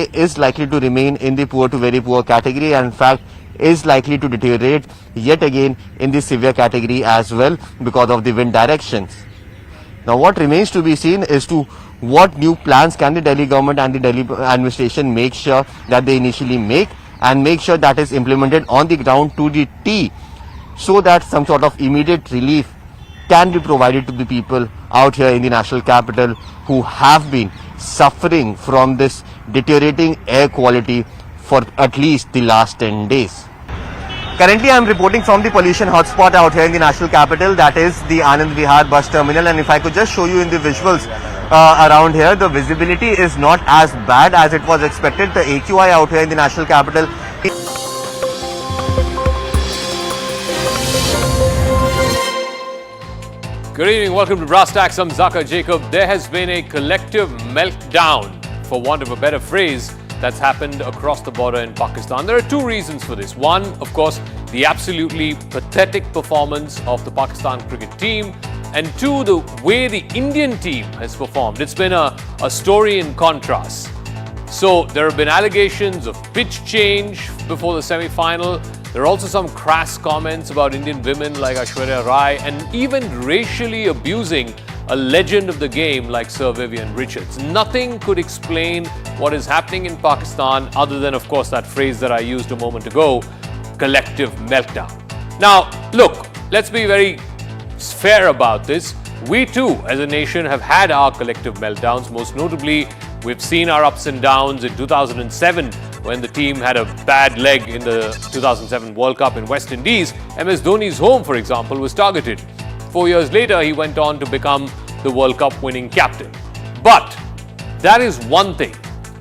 play is likely to remain in the poor to very poor category, and in fact is likely to deteriorate yet again in the severe category as well because of the wind directions. Now what remains to be seen is to what new plans can the Delhi government and the Delhi administration make sure that they initially make, and make sure that is implemented on the ground to the T, so that some sort of immediate relief can be provided to the people out here in the national capital who have been suffering from this deteriorating air quality for at least the last 10 days. Currently I am reporting from the pollution hotspot out here in the national capital, that is the Anand Vihar bus terminal, and if I could just show you in the visuals around here, the visibility is not as bad as it was expected. The AQI out here in the national capital Good evening, welcome to Brass Tacks. I'm Zaka Jacob. There has been a collective meltdown, for want of a better phrase, that's happened across the border in Pakistan. There are two reasons for this. One, of course, the absolutely pathetic performance of the Pakistan cricket team, and two, the way the Indian team has performed. It's been a story in contrast. So there have been allegations of pitch change before the semi-final. There are also some crass comments about Indian women like Aishwarya Rai, and even racially abusing a legend of the game like Sir Vivian Richards. Nothing could explain what is happening in Pakistan other than, of course, that phrase that I used a moment ago, collective meltdown. Now, look, let's be very fair about this. We too, as a nation, have had our collective meltdowns. Most notably, we've seen our ups and downs in 2007 when the team had a bad leg in the 2007 World Cup in West Indies. MS Dhoni's home, for example, was targeted. 4 years later, he went on to become the World Cup winning captain. But that is one thing.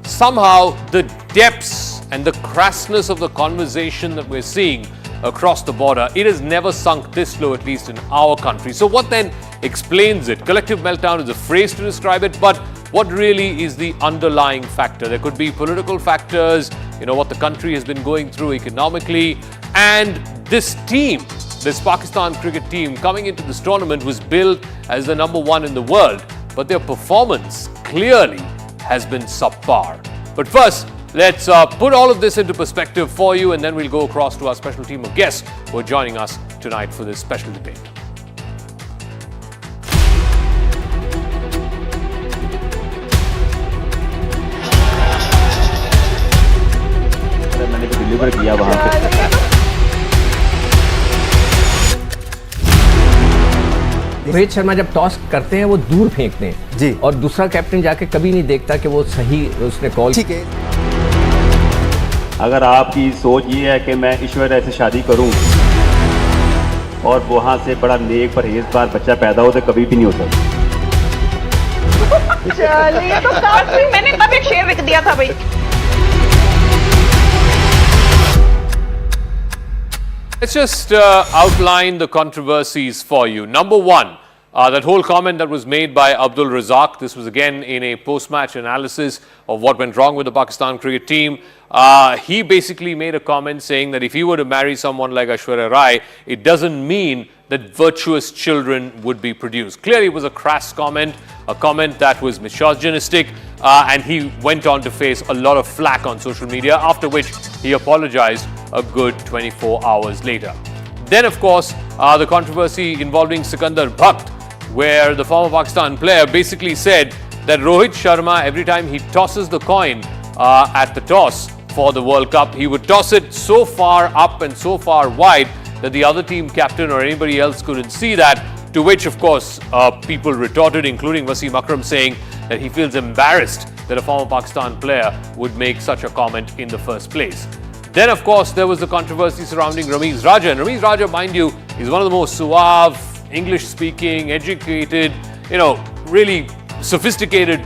Somehow, the depths and the crassness of the conversation that we're seeing across the border, it has never sunk this low, at least in our country. So what then explains it? Collective meltdown is a phrase to describe it, but what really is the underlying factor? There could be political factors, what the country has been going through economically, and this team, this Pakistan cricket team coming into this tournament was billed as the number one in the world, but their performance clearly has been subpar. But first, let's put all of this into perspective for you, and then we'll go across to our special team of guests who are joining us tonight for this special debate. किया वहां पे रोहित शर्मा जब toss करते हैं वो दूर फेंकते हैं जी, और दूसरा कैप्टन जाके कभी नहीं देखता कि वो सही उसने कॉल। ठीक है, अगर आपकी सोच ये है कि मैं ईश्वर से शादी करूं और वहां से बड़ा नेक परहेजगार बच्चा पैदा हो, तो कभी भी नहीं हो सकता। चलिए, तो काफी मैंने तब एक शेर लिख दिया था भाई। Let's just outline the controversies for you. Number one, that whole comment that was made by Abdul Razak. This was again in a post-match analysis of what went wrong with the Pakistan cricket team. He basically made a comment saying that if he were to marry someone like Aishwarya Rai, it doesn't mean that virtuous children would be produced. Clearly, it was a crass comment, a comment that was misogynistic, and he went on to face a lot of flack on social media, after which he apologized a good 24 hours later. Then, of course, the controversy involving Sikandar Bakht, where the former Pakistan player basically said that Rohit Sharma, every time he tosses the coin at the toss for the World Cup, he would toss it so far up and so far wide that the other team captain or anybody else couldn't see that, to which, of course, people retorted, including Wasim Akram, saying that he feels embarrassed that a former Pakistan player would make such a comment in the first place. Then, of course, there was the controversy surrounding Ramiz Raja. And Ramiz Raja, mind you, is one of the most suave, English-speaking, educated, really sophisticated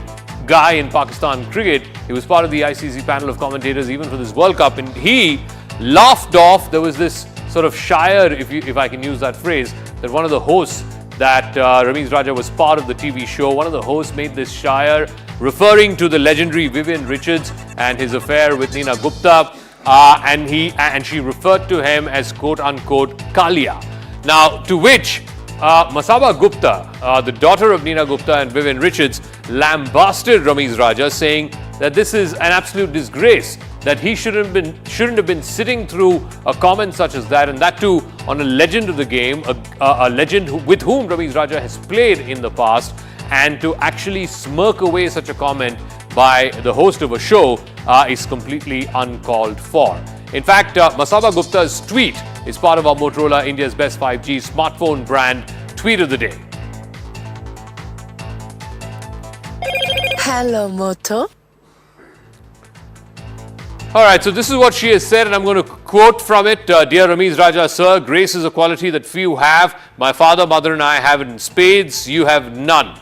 guy in Pakistan cricket. He was part of the ICC panel of commentators even for this World Cup, and he laughed off. There was this sort of shire, if I can use that phrase, that one of the hosts that Ramiz Raja was part of the TV show. One of the hosts made this shire referring to the legendary Vivian Richards and his affair with Neena Gupta. And she referred to him as quote-unquote Kalia. Now, to which Masaba Gupta, the daughter of Neena Gupta and Vivian Richards, lambasted Ramiz Raja, saying that this is an absolute disgrace, that he shouldn't have been sitting through a comment such as that, and that too on a legend of the game, a legend with whom Ramiz Raja has played in the past, and to actually smirk away such a comment by the host of a show is completely uncalled for. In fact, Masaba Gupta's tweet is part of our Motorola India's Best 5G smartphone brand Tweet of the Day. Hello, Moto. All right, so this is what she has said, and I'm going to quote from it. Dear Ramiz Raja, sir, grace is a quality that few have. My father, mother and I have it in spades. You have none.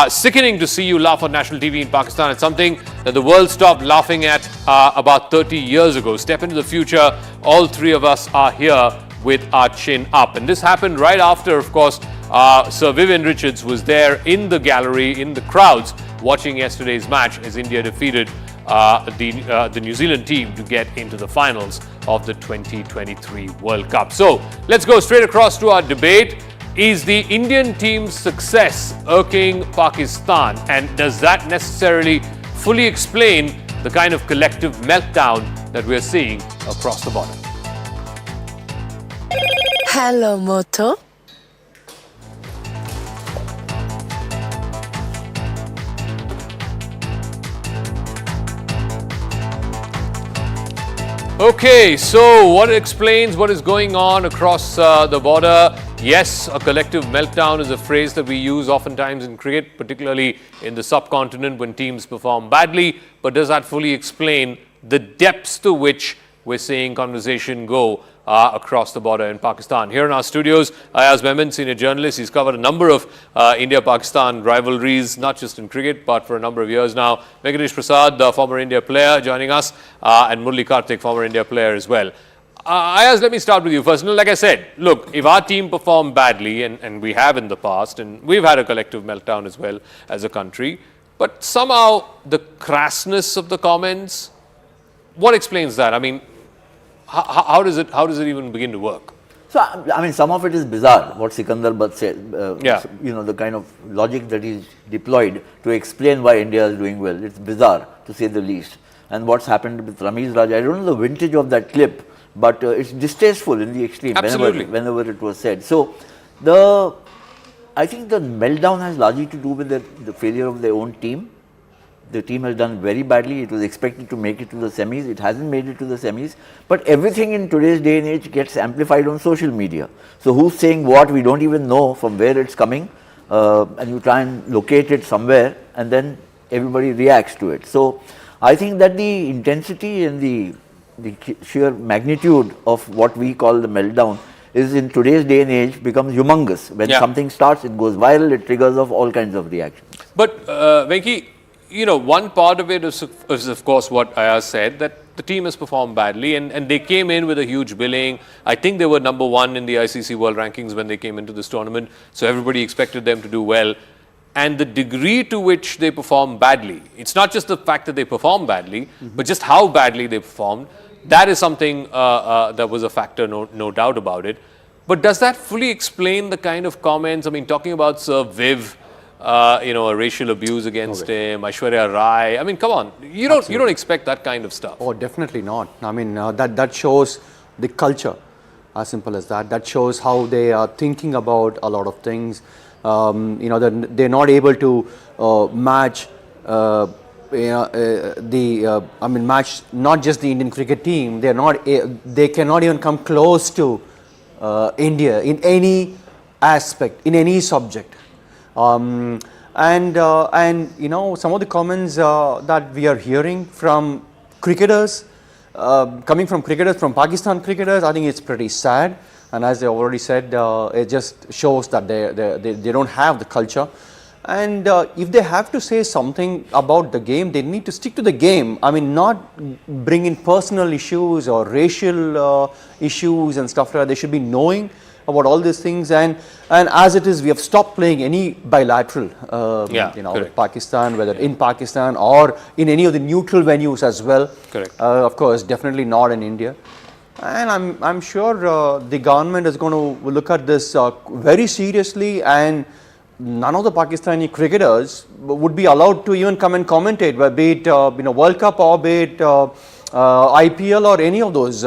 Sickening to see you laugh on national TV in Pakistan. It's something that the world stopped laughing at about 30 years ago. Step into the future. All three of us are here with our chin up. And this happened right after, of course, Sir Vivian Richards was there in the gallery, in the crowds, watching yesterday's match as India defeated the New Zealand team to get into the finals of the 2023 World Cup. So let's go straight across to our debate. Is the Indian team's success irking Pakistan? And does that necessarily fully explain the kind of collective meltdown that we're seeing across the border? Hello, Moto. Okay, so what explains what is going on across the border? Yes, a collective meltdown is a phrase that we use oftentimes in cricket, particularly in the subcontinent when teams perform badly. But does that fully explain the depths to which we're seeing conversation go across the border in Pakistan? Here in our studios, Ayaz Mehman, senior journalist. He's covered a number of India-Pakistan rivalries, not just in cricket, but for a number of years now. Venkatesh Prasad, the former India player, joining us, and Murli Karthik, former India player as well. Ayaz, let me start with you first. Like I said, look, if our team performed badly, and we have in the past, and we've had a collective meltdown as well as a country, but somehow the crassness of the comments, what explains that? I mean, how does it even begin to work? So, I mean, some of it is bizarre, what Sikandar Butt said. You know, the kind of logic that is deployed to explain why India is doing well. It's bizarre, to say the least. And what's happened with Ramiz Raja, I don't know the vintage of that clip, but it's distasteful in the extreme whenever it was said. So, I think the meltdown has largely to do with the failure of their own team. The team has done very badly. It was expected to make it to the semis. It hasn't made it to the semis. But everything in today's day and age gets amplified on social media. So who's saying what, we don't even know from where it's coming. And you try and locate it somewhere and then everybody reacts to it. So I think that the intensity and the sheer magnitude of what we call the meltdown is in today's day and age becomes humongous. When something starts, it goes viral, it triggers off all kinds of reactions. But Venki, you know, one part of it is of course what Ayaz said, that the team has performed badly and they came in with a huge billing. I think they were number one in the ICC World Rankings when they came into this tournament, so everybody expected them to do well. And the degree to which they performed badly, it's not just the fact that they performed badly, but just how badly they performed, that is something that was a factor, no doubt about it. But does that fully explain the kind of comments, I mean, talking about Sir Viv, you know, a racial abuse against him, Aishwarya Rai. I mean, come on, you don't expect that kind of stuff. Oh, definitely not. I mean, that shows the culture, as simple as that. That shows how they are thinking about a lot of things. You know, they're not able to match. I mean, match not just the Indian cricket team. They cannot even come close to India in any aspect, in any subject. And you know, some of the comments that we are hearing from cricketers, coming from cricketers, from Pakistan cricketers, I think it's pretty sad. And as I already said, it just shows that they don't have the culture. And if they have to say something about the game, they need to stick to the game. I mean, not bring in personal issues or racial issues and stuff like that. They should be knowing about all these things, and as it is, we have stopped playing any bilateral, you know, with Pakistan, whether in Pakistan or in any of the neutral venues as well. Correct. Of course, definitely not in India. And I'm sure the government is going to look at this very seriously and none of the Pakistani cricketers would be allowed to even come and commentate, be it World Cup or be it IPL or any of those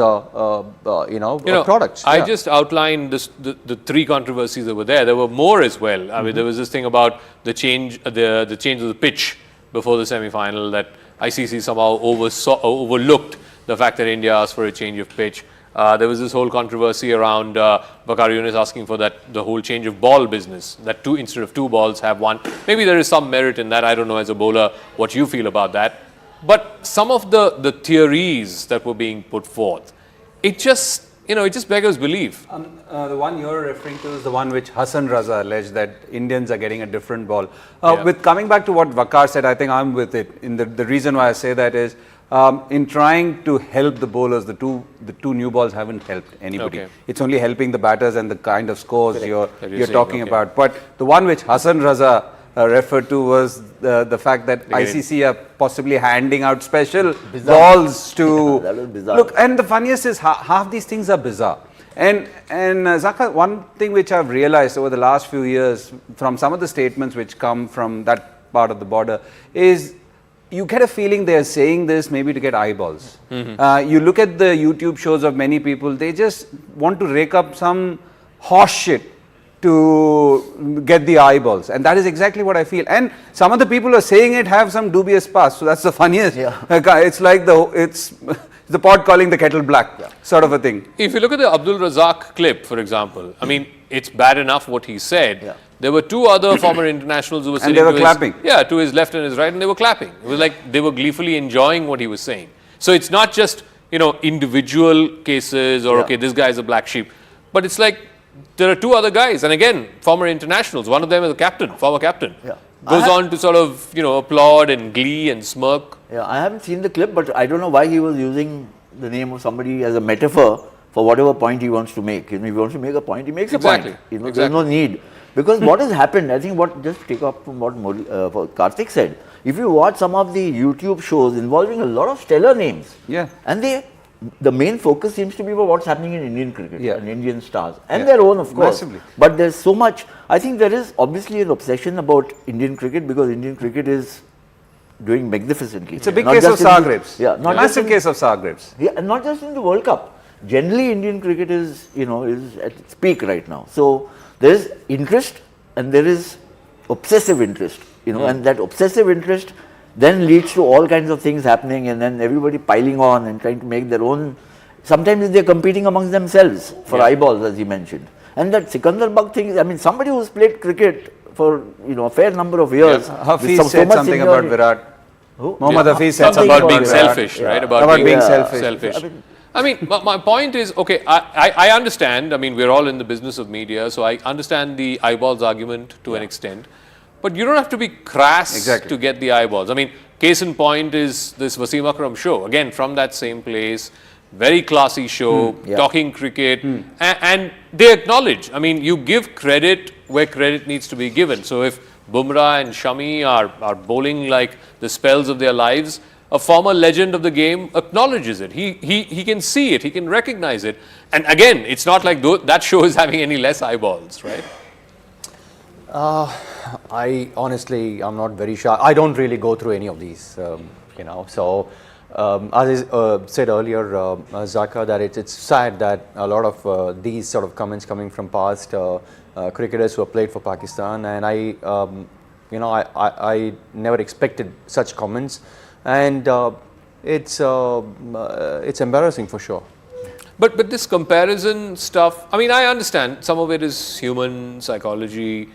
products. I just outlined the three controversies that were there. There were more as well. I mean, there was this thing about the change of the pitch before the semi-final that ICC somehow overlooked the fact that India asked for a change of pitch. There was this whole controversy around Bakht Yunus asking for the whole change of ball business, that instead of two balls have one. Maybe there is some merit in that. I don't know as a bowler what you feel about that. But some of the theories that were being put forth, it just beggars belief. The one you're referring to is the one which Hassan Raza alleged that Indians are getting a different ball. With coming back to what Waqar said, I think I'm with it. The reason why I say that is, in trying to help the bowlers, the two new balls haven't helped anybody. Okay. It's only helping the batters and the kind of scores you're talking about. But the one which Hassan Raza referred to was the fact that ICC are possibly handing out special balls to look. And the funniest is half these things are bizarre. And Zaka, one thing which I've realized over the last few years from some of the statements which come from that part of the border is, you get a feeling they are saying this maybe to get eyeballs. You look at the YouTube shows of many people, they just want to rake up some horse shit to get the eyeballs, and that is exactly what I feel. And some of the people who are saying it have some dubious past, so that's the funniest. It's like it's the pot calling the kettle black, sort of a thing. If you look at the Abdul Razak clip, for example, I mean, it's bad enough what he said. There were two other former internationals who were sitting to his left and his right, and they were clapping. It was like they were gleefully enjoying what he was saying. So it's not just, individual cases or, okay, this guy is a black sheep. But it's like there are two other guys, and again, former internationals. One of them is a captain, former captain. Goes on to sort of, applaud and glee and smirk. I haven't seen the clip, but I don't know why he was using the name of somebody as a metaphor for whatever point he wants to make. If he wants to make a point, he makes a point. There's no need. Because what has happened, I think just take up from what Karthik said, if you watch some of the YouTube shows involving a lot of stellar names, and the main focus seems to be about what's happening in Indian cricket and Indian stars, and their own, of course. Massively. But there's so much, I think there is obviously an obsession about Indian cricket because Indian cricket is doing magnificently. It's a big case of Sagrabs. Massive case of Sagrabs. And not just in the World Cup. Generally, Indian cricket is, is at its peak right now. So there is interest and there is obsessive interest, and that obsessive interest then leads to all kinds of things happening, and then everybody piling on and trying to make their own. Sometimes they're competing amongst themselves for eyeballs, as you mentioned. And that Sikandar thing, I mean, somebody who's played cricket for a fair number of years. Hafiz said something about Virat. Mohammad Hafiz said something about being selfish, right? About being selfish. I mean, my point is, okay, I understand. I mean, we're all in the business of media, so I understand the eyeballs argument to an extent. But you don't have to be crass to get the eyeballs. I mean, case in point is this Wasim Akram show. Again, from that same place, very classy show, talking cricket. And they acknowledge, I mean, you give credit where credit needs to be given. So if Bumrah and Shami are bowling like the spells of their lives, a former legend of the game acknowledges it. He can see it. He can recognize it. And again, it's not like that show is having any less eyeballs, right? I honestly, I'm not very sure. I don't really go through any of these, So, as I said earlier, Zaka, that it's sad that a lot of these sort of comments coming from past cricketers who have played for Pakistan, and I never expected such comments, and it's embarrassing for sure. But this comparison stuff, I mean, I understand some of it is human psychology.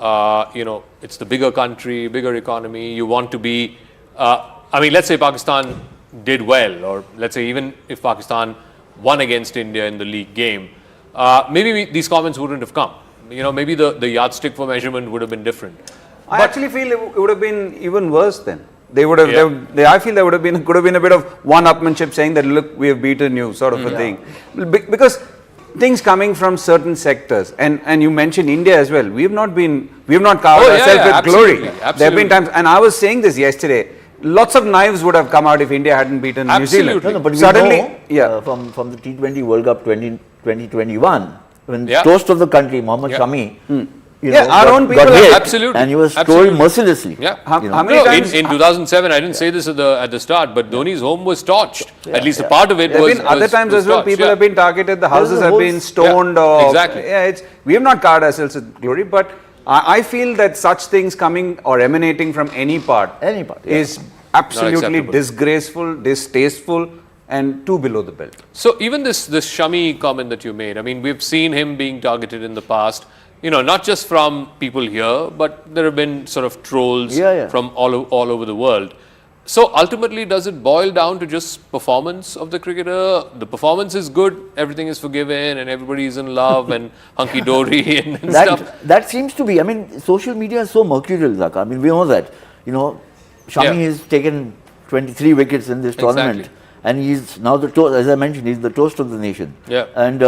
It's the bigger country, bigger economy. You want to be, I mean, let's say Pakistan did well, or let's say even if Pakistan won against India in the league game, maybe these comments wouldn't have come. Maybe the yardstick for measurement would have been different. I actually feel it would have been even worse then. They would have. I feel there could have been a bit of one-upmanship, saying that look, we have beaten you, sort of a thing, because things coming from certain sectors, and you mentioned India as well. We have not carved ourselves with glory. There have been times, and I was saying this yesterday. Lots of knives would have come out if India hadn't beaten New Zealand. No, but suddenly, from the T20 World Cup 2021, when toast of the country, Mohammad Shami, our own people got hit, absolutely, and he was absolutely. trolled mercilessly. Yeah. How many No, times? in 2007, I didn't say this at the start, but Dhoni's home was torched. At least a part of it There have was. been other times was as well. torched, People yeah. have been targeted. The houses a have whole been stoned. Yeah, exactly. We have not covered ourselves with glory, but I feel that such things coming or emanating from any part, yeah. is absolutely acceptable. disgraceful, distasteful, and too below the belt. So even this Shami comment that you made, I mean, we've seen him being targeted in the past. Not just from people here, but there have been sort of trolls from all over the world. So ultimately, does it boil down to just performance of the cricketer? The performance is good, everything is forgiven, and everybody is in love and hunky-dory and stuff. That seems to be, I mean, social media is so mercurial, Zaka. I mean, we know that. Shami has taken 23 wickets in this tournament. Exactly. And he's now the toast, as I mentioned, he's the toast of the nation. Yeah. And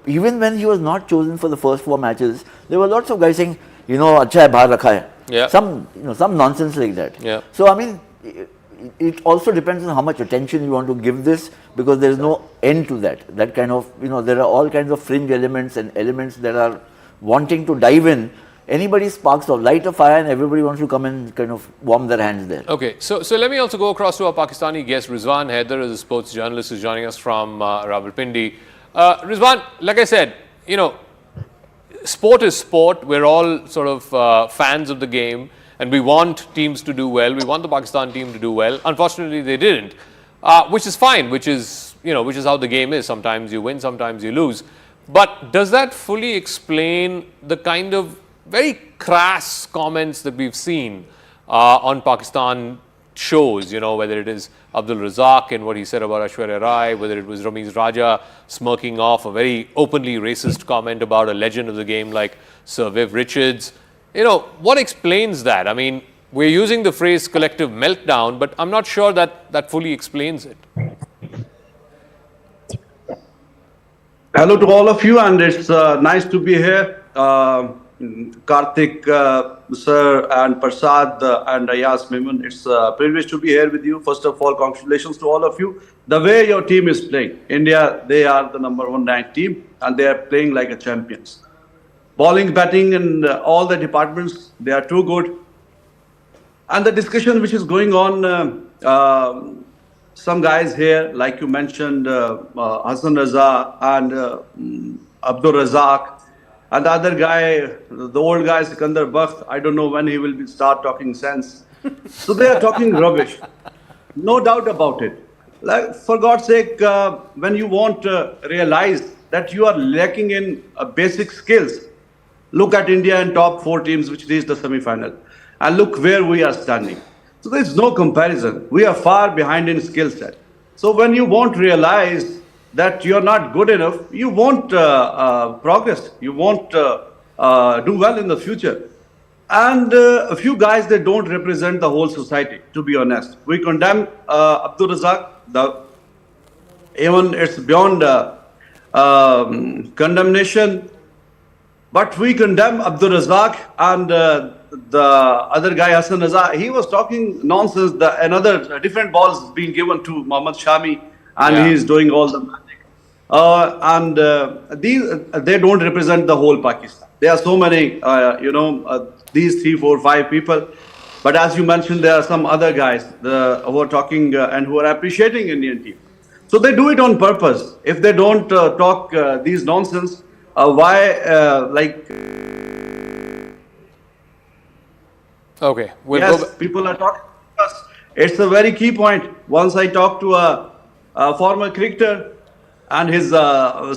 even when he was not chosen for the first 4 matches, there were lots of guys saying, acha hai, bahar rakha hai. Yeah. Some nonsense like that. Yeah. So, I mean, it also depends on how much attention you want to give this, because there is no end to that. That kind of, there are all kinds of fringe elements and elements that are wanting to dive in. Anybody sparks or light a fire and everybody wants to come and kind of warm their hands there. Okay, so let me also go across to our Pakistani guest, Rizwan Haider, is a sports journalist who's joining us from Rawalpindi. Rizwan, like I said, sport is sport. We're all sort of fans of the game, and we want teams to do well. We want the Pakistan team to do well. Unfortunately, they didn't, which is fine, which is how the game is. Sometimes you win, sometimes you lose. But does that fully explain the kind of very crass comments that we've seen on Pakistan shows, whether it is Abdul Razak and what he said about Aishwarya Rai, whether it was Ramiz Raja smirking off a very openly racist comment about a legend of the game like Sir Viv Richards. What explains that? I mean, we're using the phrase collective meltdown, but I'm not sure that fully explains it. Hello to all of you, and it's nice to be here. Karthik, sir, and Prasad and Ayaz Mimun, it's a privilege to be here with you. First of all, congratulations to all of you. The way your team is playing, India, they are the #1 ranked team, and they are playing like a champions. Bowling, batting, and all the departments, they are too good. And the discussion which is going on, some guys here, like you mentioned, Hassan Raza and Abdul Razak, and the other guy, the old guy, Sikandar Bakht, I don't know when he will start talking sense. So they are talking rubbish. No doubt about it. Like, for God's sake, when you won't realize that you are lacking in basic skills, look at India and top 4 teams which reached the semi-final. And look where we are standing. So there is no comparison. We are far behind in skill set. So when you won't realize that you're not good enough, you won't progress. You won't do well in the future. And a few guys, they don't represent the whole society, to be honest. We condemn Abdul Razak. Even it's beyond condemnation. But we condemn Abdul Razak and the other guy, Hassan Raza. He was talking nonsense. Another different balls being given to Mohammad Shami, and he's doing all the magic. They don't represent the whole Pakistan. There are so many, these 3, 4, 5 people. But as you mentioned, there are some other guys who are talking and who are appreciating Indian team. So they do it on purpose. If they don't talk these nonsense, Okay. People are talking to us. It's a very key point. Once I talked to a former cricketer, and his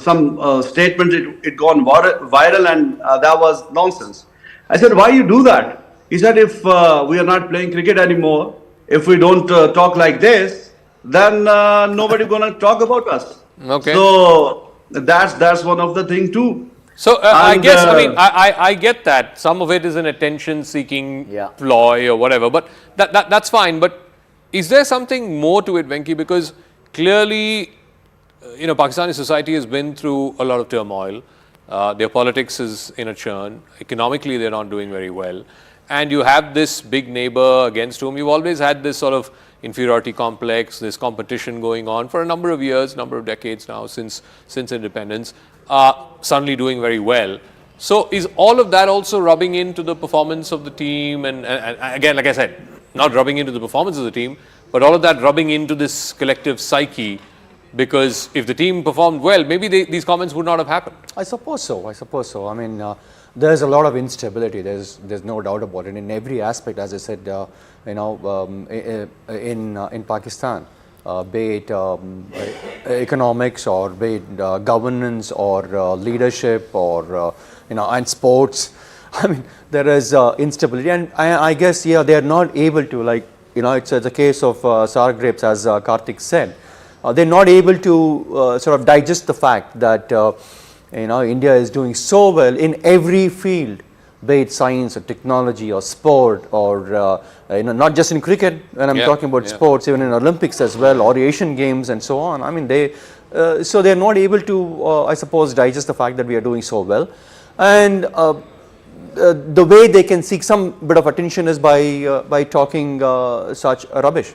some statement, it gone viral, and that was nonsense. I said, why you do that? He said, if we are not playing cricket anymore, if we don't talk like this, then nobody gonna talk about us. Okay. So that's one of the thing too. So I guess, I get that. Some of it is an attention-seeking ploy or whatever, but that's fine. But is there something more to it, Venki? Because clearly, Pakistani society has been through a lot of turmoil. Their politics is in a churn. Economically, they're not doing very well. And you have this big neighbor against whom you've always had this sort of inferiority complex, this competition going on for a number of years, number of decades now since independence, suddenly doing very well. So is all of that also rubbing into the performance of the team? And again, like I said, not rubbing into the performance of the team, but all of that rubbing into this collective psyche, because if the team performed well, maybe these comments would not have happened. I suppose so. I mean, there's a lot of instability. There's no doubt about it in every aspect. As I said, in Pakistan, be it economics or be it governance or leadership or and sports. I mean, there is instability, and I guess they are not able to, like, it's a case of sour grapes, as Karthik said. They're not able to sort of digest the fact that India is doing so well in every field, be it science or technology or sport or not just in cricket. When I'm talking about sports, even in Olympics as well, or Asian Games and so on. I mean, so they're not able to, I suppose, digest the fact that we are doing so well, and the way they can seek some bit of attention is by talking such rubbish.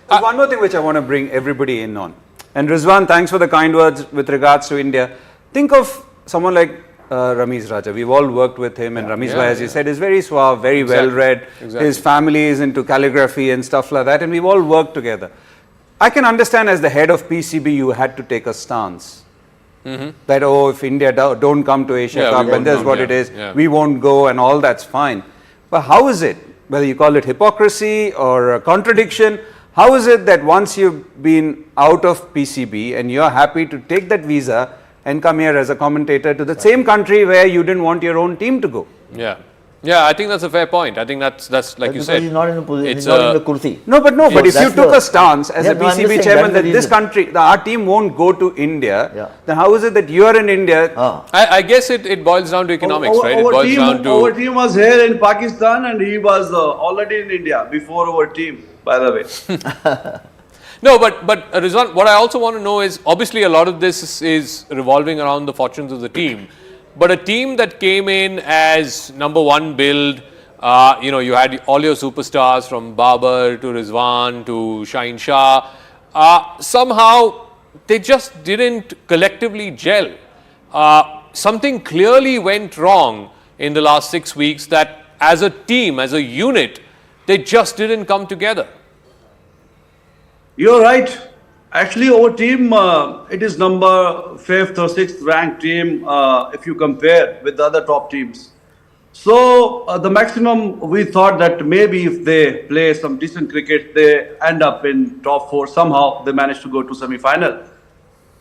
One more thing which I want to bring everybody in on, and Rizwan, thanks for the kind words with regards to India. Think of someone like Ramiz Raja. We've all worked with him, and Ramiz Bhai, as you said, is very suave, very well read. His family is into calligraphy and stuff like that, and we've all worked together. I can understand, as the head of PCB, you had to take a stance. That, if India don't come to Asia Cup, and that's what it is, we won't go, and all that's fine. But how is it, whether you call it hypocrisy or a contradiction, how is it that once you've been out of PCB and you're happy to take that visa and come here as a commentator to the same country where you didn't want your own team to go? Yeah, I think that's a fair point. I think that's like you said. He's not in the position. He's not in the kursi. No, but if you took a stance as a PCB chairman that this country, our team won't go to India, then how is it that you are in India? I guess it boils down to economics, right? It boils down to... Our team was here in Pakistan and he was already in India before our team, by the way. No, but Rizwan, what I also want to know is, obviously a lot of this is revolving around the fortunes of the team. But a team that came in as number one build, you had all your superstars from Babar to Rizwan to Shaheen Shah. Somehow they just didn't collectively gel. Something clearly went wrong in the last 6 weeks, that as a team, as a unit, they just didn't come together. You're right. Actually, our team, it is number 5th or 6th ranked team if you compare with the other top teams. So the maximum, we thought that maybe if they play some decent cricket, they end up in top 4. Somehow they managed to go to semi-final.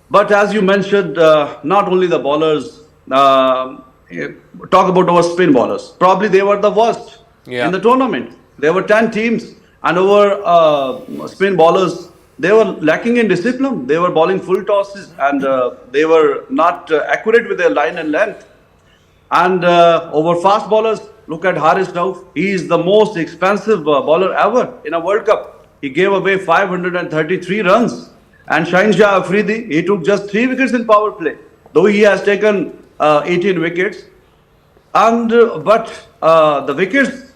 But as you mentioned, not only the bowlers, talk about our spin bowlers. Probably they were the worst in the tournament. There were 10 teams and our spin bowlers, they were lacking in discipline. They were bowling full tosses and they were not accurate with their line and length. And over fast bowlers, look at Haris Rauf. He is the most expensive bowler ever in a World Cup. He gave away 533 runs. And Shaheen Shah Afridi, he took just 3 wickets in power play, though he has taken 18 wickets. And but the wickets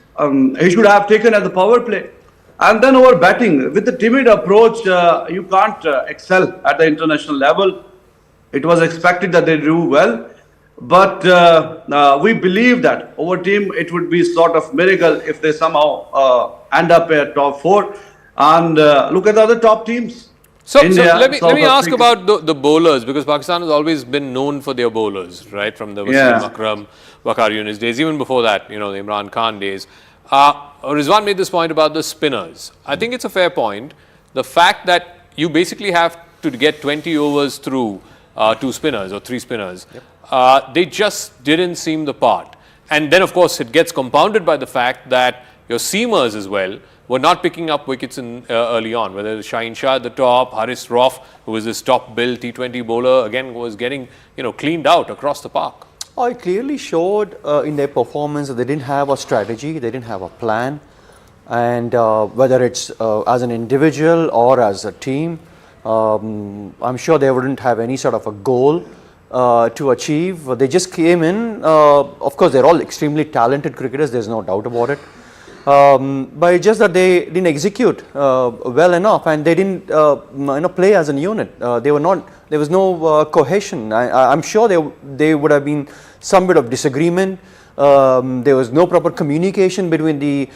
he should have taken at the power play. And then our batting, with the timid approach, you can't excel at the international level. It was expected that they do well. But we believe that our team, it would be sort of miracle if they somehow end up at top 4. And look at the other top teams. So let me ask about the bowlers, because Pakistan has always been known for their bowlers, right? From the Wasim Akram, Waqar Yunus days, even before that, the Imran Khan days. Rizwan made this point about the spinners. I think it's a fair point. The fact that you basically have to get 20 overs through 2 spinners or 3 spinners, they just didn't seem the part. And then, of course, it gets compounded by the fact that your seamers as well were not picking up wickets in early on, whether it was Shaheen Shah at the top, Haris Rauf, who was this top build T20 bowler, again was getting cleaned out across the park. It clearly showed in their performance that they didn't have a strategy, they didn't have a plan, and whether it's as an individual or as a team, I'm sure they wouldn't have any sort of a goal to achieve. They just came in, of course they're all extremely talented cricketers, there's no doubt about it, but it's just that they didn't execute well enough, and they didn't play as a unit. They were not. There was no cohesion. I'm sure they would have been some bit of disagreement. There was no proper communication between the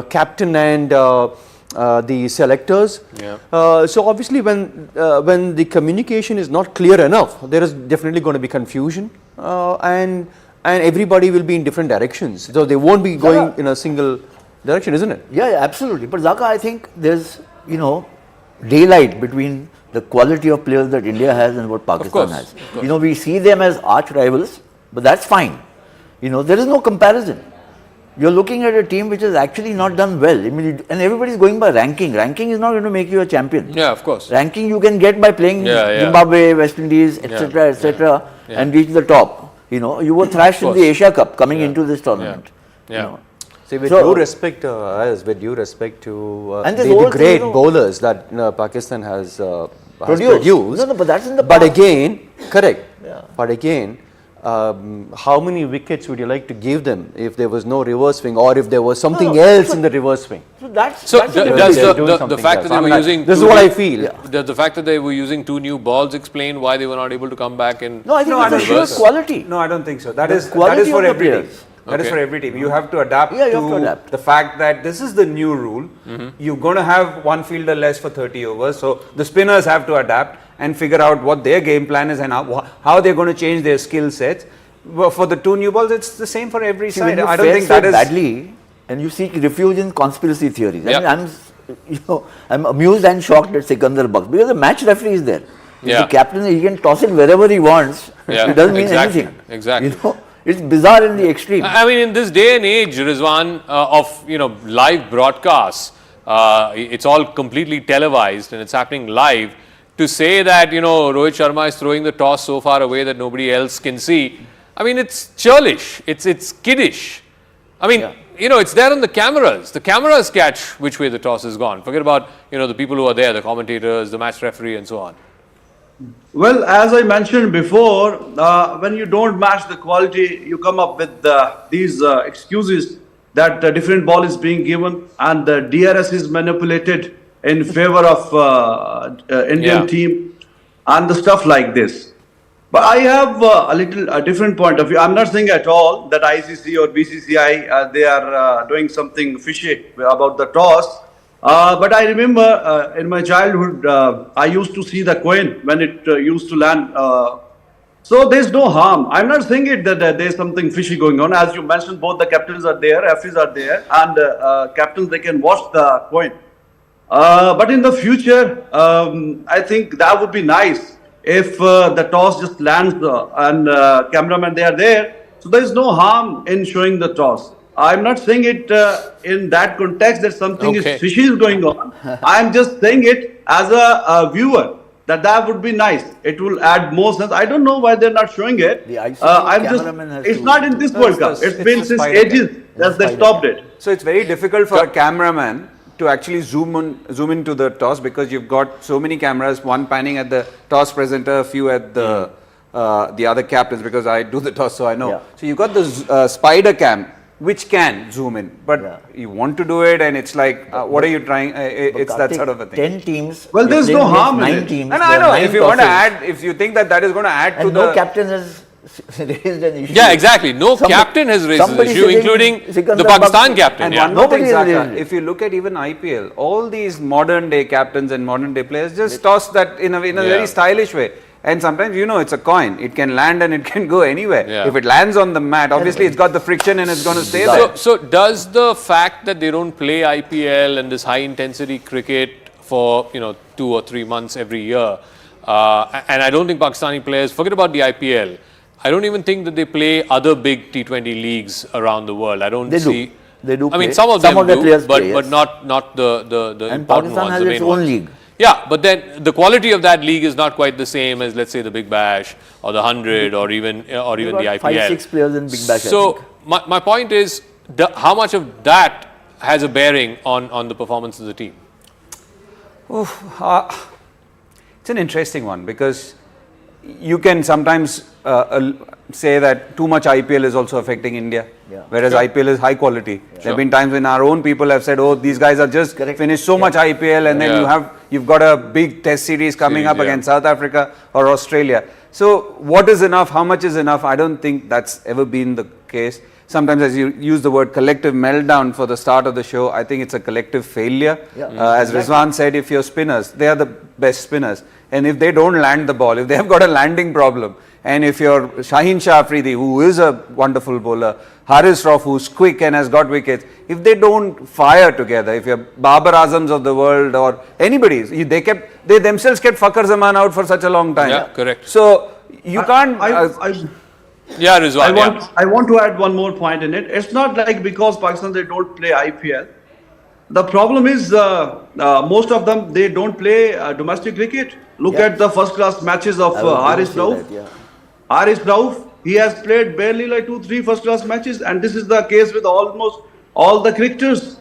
captain and the selectors. Yeah. So obviously, when the communication is not clear enough, there is definitely going to be confusion, and everybody will be in different directions. So they won't be going in a single direction, isn't it? Yeah, absolutely. But Zaka, I think there's daylight between the quality of players that India has and what Pakistan has. We see them as arch rivals, but that's fine. There is no comparison. You're looking at a team which has actually not done well. I mean, and everybody's going by ranking. Ranking is not going to make you a champion. Yeah, of course. Ranking you can get by playing Zimbabwe, West Indies, etc., etc., and reach the top. You were thrashed in the Asia Cup coming into this tournament. Yeah. See, with due respect to the great bowlers that Pakistan has produced. No, but that's in the past. But again, correct. Yeah. But again, how many wickets would you like to give them if there was no reverse swing, or if there was something else in the reverse swing? So that's the fact that they were using this is what I feel. Does the fact that they were using 2 new balls explain why they were not able to come back in? No, I think it's sheer quality. No, I don't think so. That is for every team. That is for every team. You have to adapt to the fact that this is the new rule. You're going to have one fielder less for 30 overs. So the spinners have to adapt and figure out what their game plan is and how they're going to change their skill sets. For the 2 new balls, it's the same for every side. I don't think that is badly, and you seek refuge in conspiracy theories. I mean, I'm amused and shocked at Sikandar Bakht because the match referee is there. The captain, he can toss it wherever he wants. It doesn't mean anything. Exactly. It's bizarre in the extreme. I mean, in this day and age, Rizwan, of live broadcasts, it's all completely televised and it's happening live. To say that Rohit Sharma is throwing the toss so far away that nobody else can see, I mean, it's churlish. It's kiddish. I mean, it's there on the cameras. The cameras catch which way the toss has gone. Forget about the people who are there, the commentators, the match referee, and so on. Well, as I mentioned before, when you don't match the quality, you come up with these excuses that different ball is being given and the DRS is manipulated in favor of Indian team and the stuff like this. But I have a different point of view. I'm not saying at all that ICC or BCCI, they are doing something fishy about the toss. But I remember in my childhood, I used to see the coin when it used to land. So there's no harm. I'm not saying it that there's something fishy going on. As you mentioned, both the captains are there, referees are there, and captains, they can watch the coin. But in the future, I think that would be nice if the toss just lands and cameramen, they are there. So there is no harm in showing the toss. I'm not saying it in that context that something is fishy is going on. I'm just saying it as a viewer that would be nice. It will add more sense. I don't know why they're not showing it. It's not in this World Cup. It's been since ages that they stopped it. So it's very difficult for a cameraman to actually zoom into the toss because you've got so many cameras, one panning at the toss presenter, a few at the other captains, because I do the toss, so I know. So you've got the spider cam, which can zoom in, but you want to do it, and it's like, what are you trying? It's that sort of a thing. 10 teams. Well, there's no harm in 9 it. teams. And I know, if you want to add, if you think that is going to add to no captain has raised an issue. Yeah, exactly. No captain has raised an issue, including the Pakistan captain. And one more thing, Zaka, if you look at even IPL, all these modern day captains and modern day players just toss that in a very stylish way. And sometimes, it's a coin. It can land and it can go anywhere. Yeah. If it lands on the mat, obviously it's got the friction and it's going to stay there. So does the fact that they don't play IPL and this high intensity cricket for 2 or 3 months every year, and I don't think Pakistani players, forget about the IPL, I don't even think that they play other big T20 leagues around the world. I don't see. They do. I mean, some of them do, but not the and important Pakistan ones, has the main its own ones. league. Yeah, but then the quality of that league is not quite the same as, let's say, the Big Bash or the 100 or even the IPL. 5-6 players in Big Bash. So my point is, how much of that has a bearing on the performance of the team? It's an interesting one because you can sometimes say that too much IPL is also affecting India, whereas IPL is high quality. There have been times when our own people have said, oh, these guys are just finished so much IPL, and then you've got a big test series coming up against South Africa or Australia. So what is enough? How much is enough? I don't think that's ever been the case. Sometimes, as you use the word collective meltdown for the start of the show, I think it's a collective failure. As Rizwan said, if you're spinners, they are the best spinners. And if they don't land the ball, if they have got a landing problem, and if you're Shaheen Shah Afridi, who is a wonderful bowler, Haris Rauf, who's quick and has got wickets, if they don't fire together, if you're Babar Azams of the world or anybody, they themselves kept Fakhar Zaman out for such a long time. Yeah, correct. So you can't... Yeah, Rizwan. I want to add one more point in it. It's not like because Pakistan they don't play IPL. The problem is most of them they don't play domestic cricket. Look at the first class matches of Haris Rauf. Haris Rauf, he has played barely like 2-3 first class matches, and this is the case with almost all the cricketers.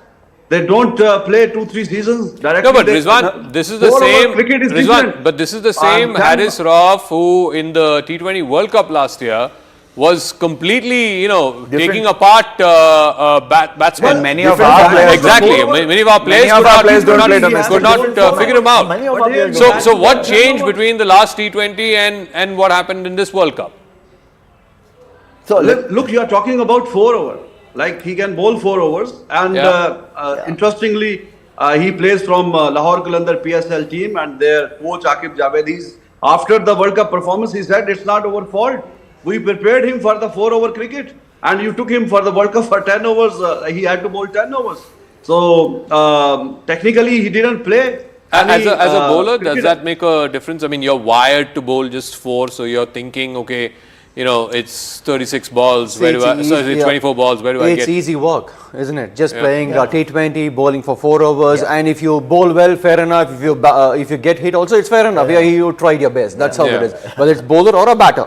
They don't play 2-3 seasons directly. No, but Rizwan, this is the same. Rizwan, but this is the same Haris Rauf who in the T20 World Cup last year was completely, taking apart batsmen. And many of our players, exactly, many of our players could not figure him out. So what changed between the last T20 and what happened in this World Cup? So look, you are talking about 4 overs. Like he can bowl 4 overs, and interestingly, he plays from Lahore Qalandar PSL team, and their coach Aqib Javedi, after the World Cup performance, he said it's not our fault. We prepared him for the 4-over cricket, and you took him for the World Cup for 10 overs. He had to bowl 10 overs. So technically, he didn't play. As a bowler, does that make a difference? I mean, you're wired to bowl just 4, so you're thinking, okay, it's 36 balls. Where do I? So it's 24 balls. Where do I get? It's easy work, isn't it? Just playing T20, bowling for 4 overs, and if you bowl well, fair enough. If you get hit, also it's fair enough. You tried your best. That's how it is. Whether it's bowler or a batter,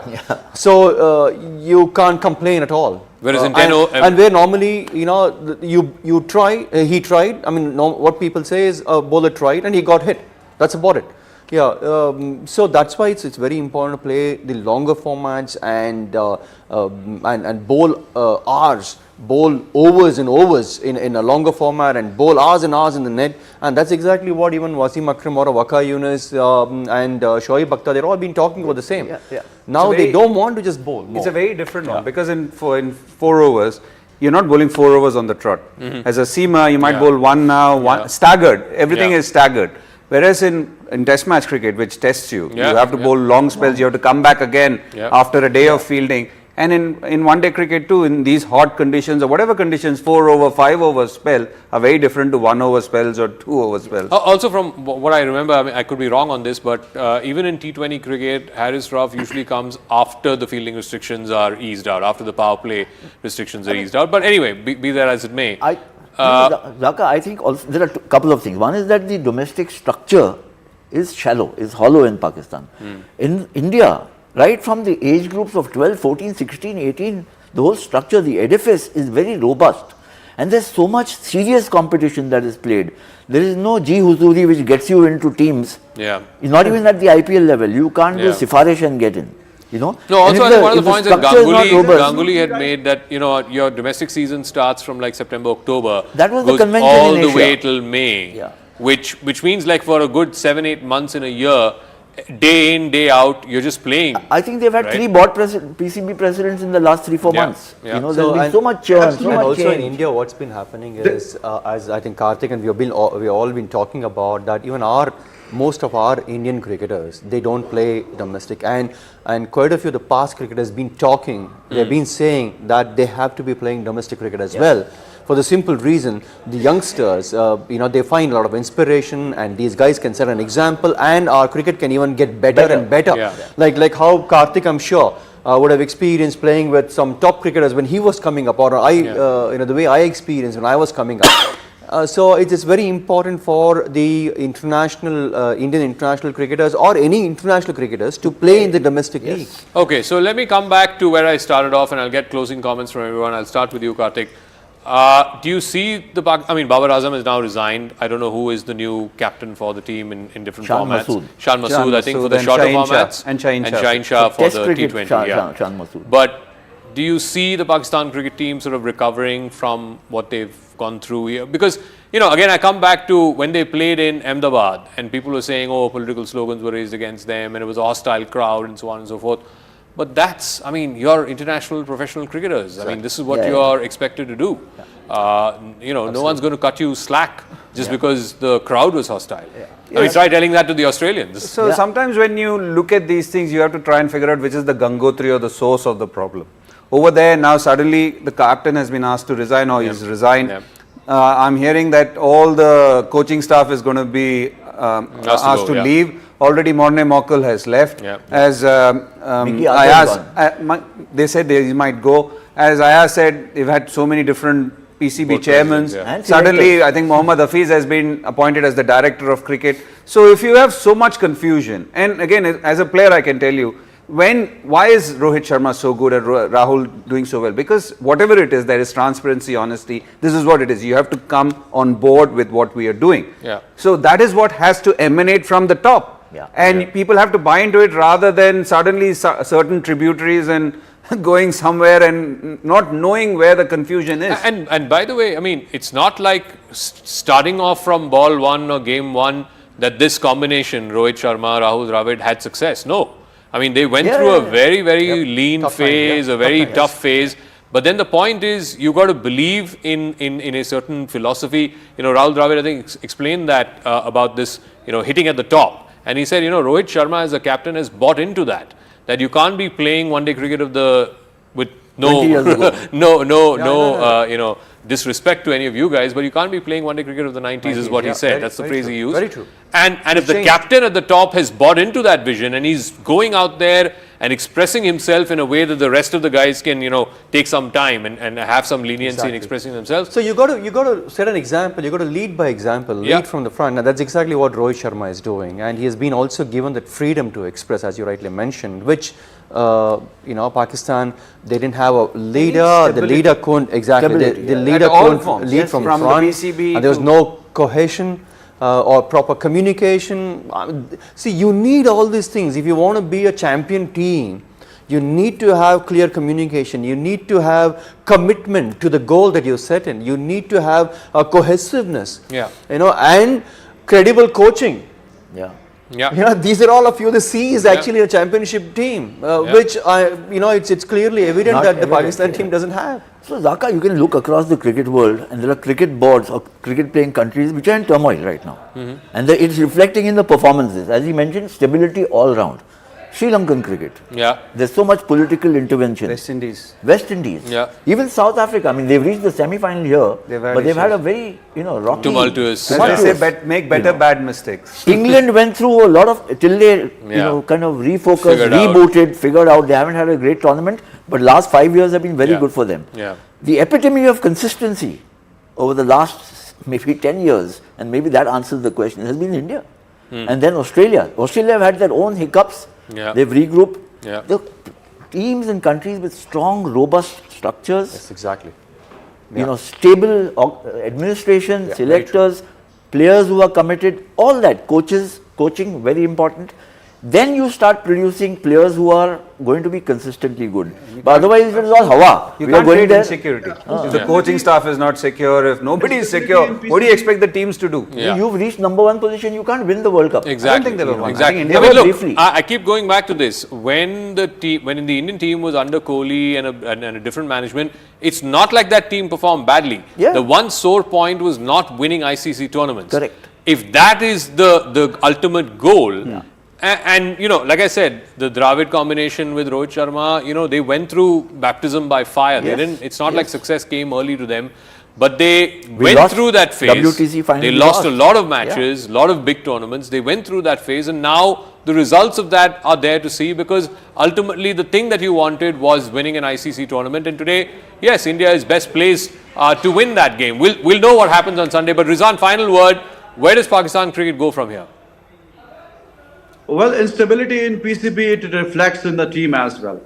so you can't complain at all. Whereas in and where normally you try, he tried. I mean, what people say is a bowler tried and he got hit. That's about it. So that's why it's very important to play the longer formats and bowl hours, bowl overs and overs in a longer format, and bowl hours and hours in the net. And that's exactly what even Wasim Akram or Waqar Yunus and Shoaib Akhtar, they're all been talking about the same. Now they don't want to just bowl more. It's a very different one, because in 4 overs, you're not bowling 4 overs on the trot. As a seamer, you might bowl 1 now, 1 staggered. Everything is staggered. Whereas in test match cricket, which tests you, you have to bowl long spells, you have to come back again after a day of fielding. And in one-day cricket too, in these hot conditions or whatever conditions, 4 over, 5 over spell are very different to 1 over spells or 2 over spells. Also, from what I remember, I mean, I could be wrong on this, but even in T20 cricket, Haris Rauf usually comes after the fielding restrictions are eased out, after the power play restrictions are eased out. But anyway, be that as it may. Zaka, I think also there are a couple of things. One is that the domestic structure is shallow, is hollow in Pakistan. In India, right from the age groups of 12, 14, 16, 18, the whole structure, the edifice is very robust. And there's so much serious competition that is played. There is no Ji Huzuri which gets you into teams. Not even at the IPL level. You can't do Sifarish and get in. No, also I think one of the points that Ganguly had made that, your domestic season starts from like September, October. That was goes the convention all in the Asia. way till May, which means like for a good 7-8 months in a year, day in, day out, you're just playing. I think they've had 3 board PCB presidents in the last 3-4 months. There's been so much churn, so much also change. in India, what's been happening is, as I think Karthik and we've all been talking about, that even most of our Indian cricketers, they don't play domestic, and quite a few of the past cricketers been talking, they've been saying that they have to be playing domestic cricket as well, for the simple reason the youngsters, they find a lot of inspiration, and these guys can set an example, and our cricket can even get better and better. Like how Karthik, I'm sure, would have experienced playing with some top cricketers when he was coming up, or the way I experienced when I was coming up. So it is very important for the Indian international cricketers or any international cricketers to play in the domestic league. Okay, so let me come back to where I started off, and I'll get closing comments from everyone. I'll start with you, Karthik. Do you see I mean, Babar Azam has now resigned. I don't know who is the new captain for the team in different formats. Shan Masood, I think, for the shorter formats. And Shaheen Shah for the T20. Shan Masood. But do you see the Pakistan cricket team sort of recovering from what they've gone through here? Because, you know, again, I come back to when they played in Ahmedabad and people were saying, oh, political slogans were raised against them and it was a hostile crowd and so on and so forth. But that's, I mean, you're international professional cricketers. I mean, this is what you are expected to do. You know, no one's going to cut you slack just because the crowd was hostile. I mean, try telling that to the Australians. So sometimes when you look at these things, you have to try and figure out which is the Gangotri or the source of the problem. Over there, now suddenly the captain has been asked to resign or he's resigned. I'm hearing that all the coaching staff is going to be asked to leave. Already Morne Mokkal has left. As Ayaz, they said he might go. As Ayaz said, they've had so many different PCB chairmen. Suddenly, I think Mohammad Hafiz has been appointed as the director of cricket. So if you have so much confusion, and again, as a player, I can tell you, why is Rohit Sharma so good and Rahul doing so well? Because whatever it is, there is transparency, honesty. This is what it is. You have to come on board with what we are doing. So that is what has to emanate from the top. And people have to buy into it rather than suddenly certain tributaries and going somewhere and not knowing where the confusion is. And by the way, I mean, it's not like starting off from ball one or game one that this combination, Rohit Sharma, Rahul Dravid, had success. No. I mean, they went through a very, very lean phase, a very tough phase. But then the point is, you got to believe in a certain philosophy. You know, Rahul Dravid, I think, explained that about this, you know, hitting at the top. And he said, you know, Rohit Sharma as a captain has bought into that you can't be playing one-day cricket with no, you know, disrespect to any of you guys, but you can't be playing one-day cricket of the 90s is what he said. That's the phrase he used. Very true. And if the captain at the top has bought into that vision and he's going out there and expressing himself in a way that the rest of the guys can, you know, take some time and have some leniency in expressing themselves. So you got to set an example. You got to lead by example, lead from the front, and that's exactly what Rohit Sharma is doing. And he has been also given that freedom to express, as you rightly mentioned, which you know, Pakistan, they didn't have a leader. The leader couldn't the leader couldn't lead from front. The PCB and there was no cohesion. Or proper communication. See, you need all these things. If you want to be a champion team, you need to have clear communication. You need to have commitment to the goal that you set in. You need to have a cohesiveness. You know, and credible coaching. You know, these are all of you. The C is actually a championship team, which you know, it's clearly evident that the Pakistan team doesn't have. So Zaka, you can look across the cricket world and there are cricket boards or cricket playing countries which are in turmoil right now. And it's reflecting in the performances. As you mentioned, stability all round. Sri Lankan cricket. There's so much political intervention. West Indies. Even South Africa. I mean, they've reached the semi-final here, but they've had a very, you know, rocky, tumultuous. They say make better bad mistakes. England went through a lot of till they, you know, kind of refocused, rebooted, figured out. They haven't had a great tournament, but last 5 years have been very good for them. The epitome of consistency over the last maybe 10 years, and maybe that answers the question, has been India. And then Australia. Australia have had their own hiccups. They've regrouped. The teams in countries with strong, robust structures. Yes, exactly. You know, stable administration, selectors, players who are committed, all that. Coaching, very important. Then you start producing players who are going to be consistently good. But otherwise, it is all hawa. You can't create insecurity. If the coaching staff is not secure, if nobody is secure, what do you expect the teams to do? You've reached #1 position, you can't win the World Cup. Exactly. I don't think they will win. Exactly. I mean, look, I keep going back to this. When the Indian team was under Kohli and a different management, it's not like that team performed badly. The one sore point was not winning ICC tournaments. Correct. If that is the ultimate goal, and you know, like I said, the Dravid combination with Rohit Sharma, you know, they went through baptism by fire. They didn't. It's not like success came early to them, but they went through that phase. WTC finally they lost a lot of matches, a lot of big tournaments. They went through that phase, and now the results of that are there to see, because ultimately the thing that you wanted was winning an ICC tournament. And today, yes, India is best placed to win that game. We'll know what happens on Sunday. But Rizwan, final word: where does Pakistan cricket go from here? Well, instability in PCB, it reflects in the team as well.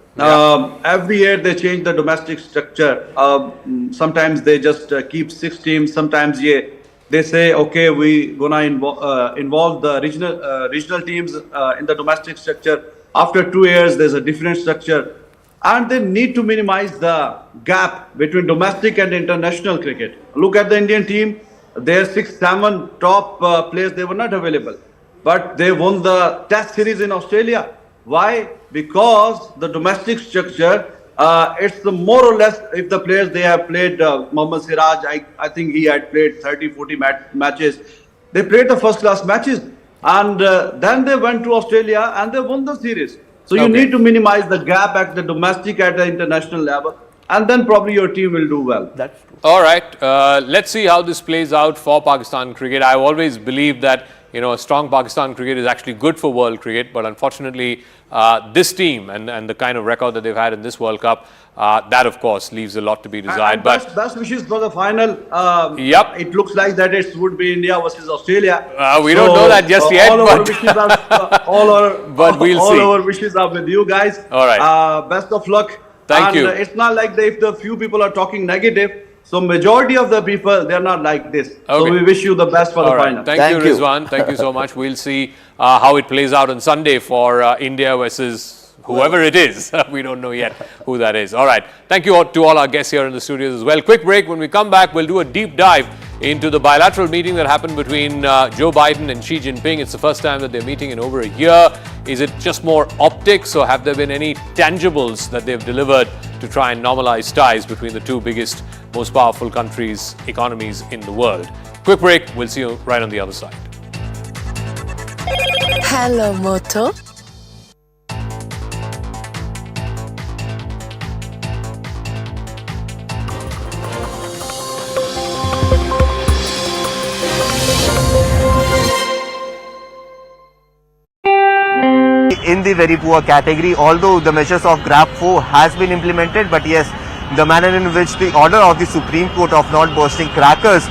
Every year they change the domestic structure. Sometimes they just keep 6 teams. Sometimes they say, okay, we gonna involve the regional teams in the domestic structure. After 2 years, there's a different structure. And they need to minimize the gap between domestic and international cricket. Look at the Indian team. Their 6-7 top players, they were not available. But they won the Test series in Australia. Why? Because the domestic structure, it's the more or less, if the players they have played, Mohammad Siraj, I think he had played 30-40 matches. They played the first class matches. And then they went to Australia and they won the series. So you need to minimize the gap at the domestic, at the international level. And then probably your team will do well. That's true. All right. Let's see how this plays out for Pakistan cricket. I've always believed that, you know, a strong Pakistan cricket is actually good for world cricket. But unfortunately, this team and the kind of record that they've had in this World Cup, that, of course, leaves a lot to be desired. But best wishes for the final. Yep. It looks like that it would be India versus Australia. We don't know that just yet. All our wishes are, all our wishes are with you guys. All right. Best of luck. Thank you. It's not like if the few people are talking negative. So majority of the people, they're not like this. Okay. So we wish you the best for the final. Thank you, Rizwan. Thank you so much. We'll see how it plays out on Sunday for India versus whoever it is. We don't know yet who that is. All right. Thank you to all our guests here in the studios as well. Quick break. When we come back, we'll do a deep dive into the bilateral meeting that happened between Joe Biden and Xi Jinping. It's the first time that they're meeting in over a year. Is it just more optics, or have there been any tangibles that they've delivered to try and normalize ties between the two biggest, most powerful countries, economies in the world? Quick break. We'll see you right on the other side. Hello, Moto. In the very poor category, although the measures of GRAP 4 has been implemented, but yes, the manner in which the order of the Supreme Court of not bursting crackers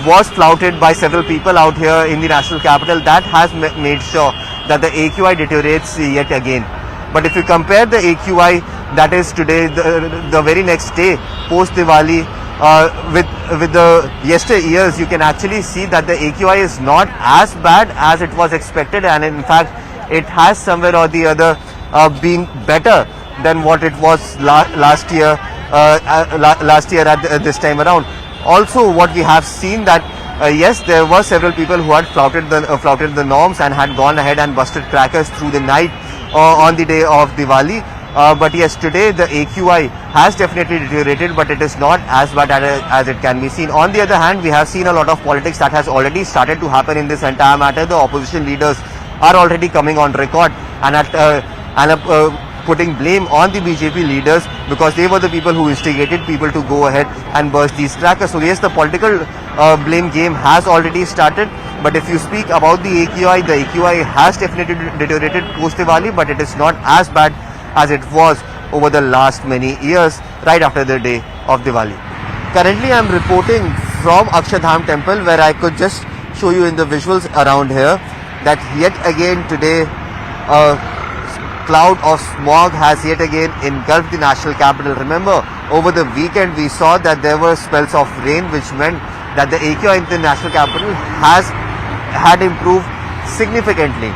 was flouted by several people out here in the national capital, that has made sure that the AQI deteriorates yet again. But if you compare the AQI that is today, the very next day, post Diwali, with the yesteryears, you can actually see that the AQI is not as bad as it was expected, and in fact, it has somewhere or the other been better than what it was last year at this time around. Also, what we have seen that yes, there were several people who had flouted the norms and had gone ahead and busted crackers through the night on the day of Diwali. But yes, today the AQI has definitely deteriorated, but it is not as bad as it can be seen. On the other hand, we have seen a lot of politics that has already started to happen in this entire matter. The opposition leaders are already coming on record and putting blame on the BJP leaders because they were the people who instigated people to go ahead and burst these crackers. So yes, the political blame game has already started. But if you speak about the AQI has definitely deteriorated post-Diwali, but it is not as bad as it was over the last many years right after the day of Diwali. Currently, I am reporting from Akshardham Temple, where I could just show you in the visuals around here that yet again today a cloud of smog has yet again engulfed the national capital. Remember, over the weekend we saw that there were spells of rain, which meant that the AQI in the national capital had improved significantly.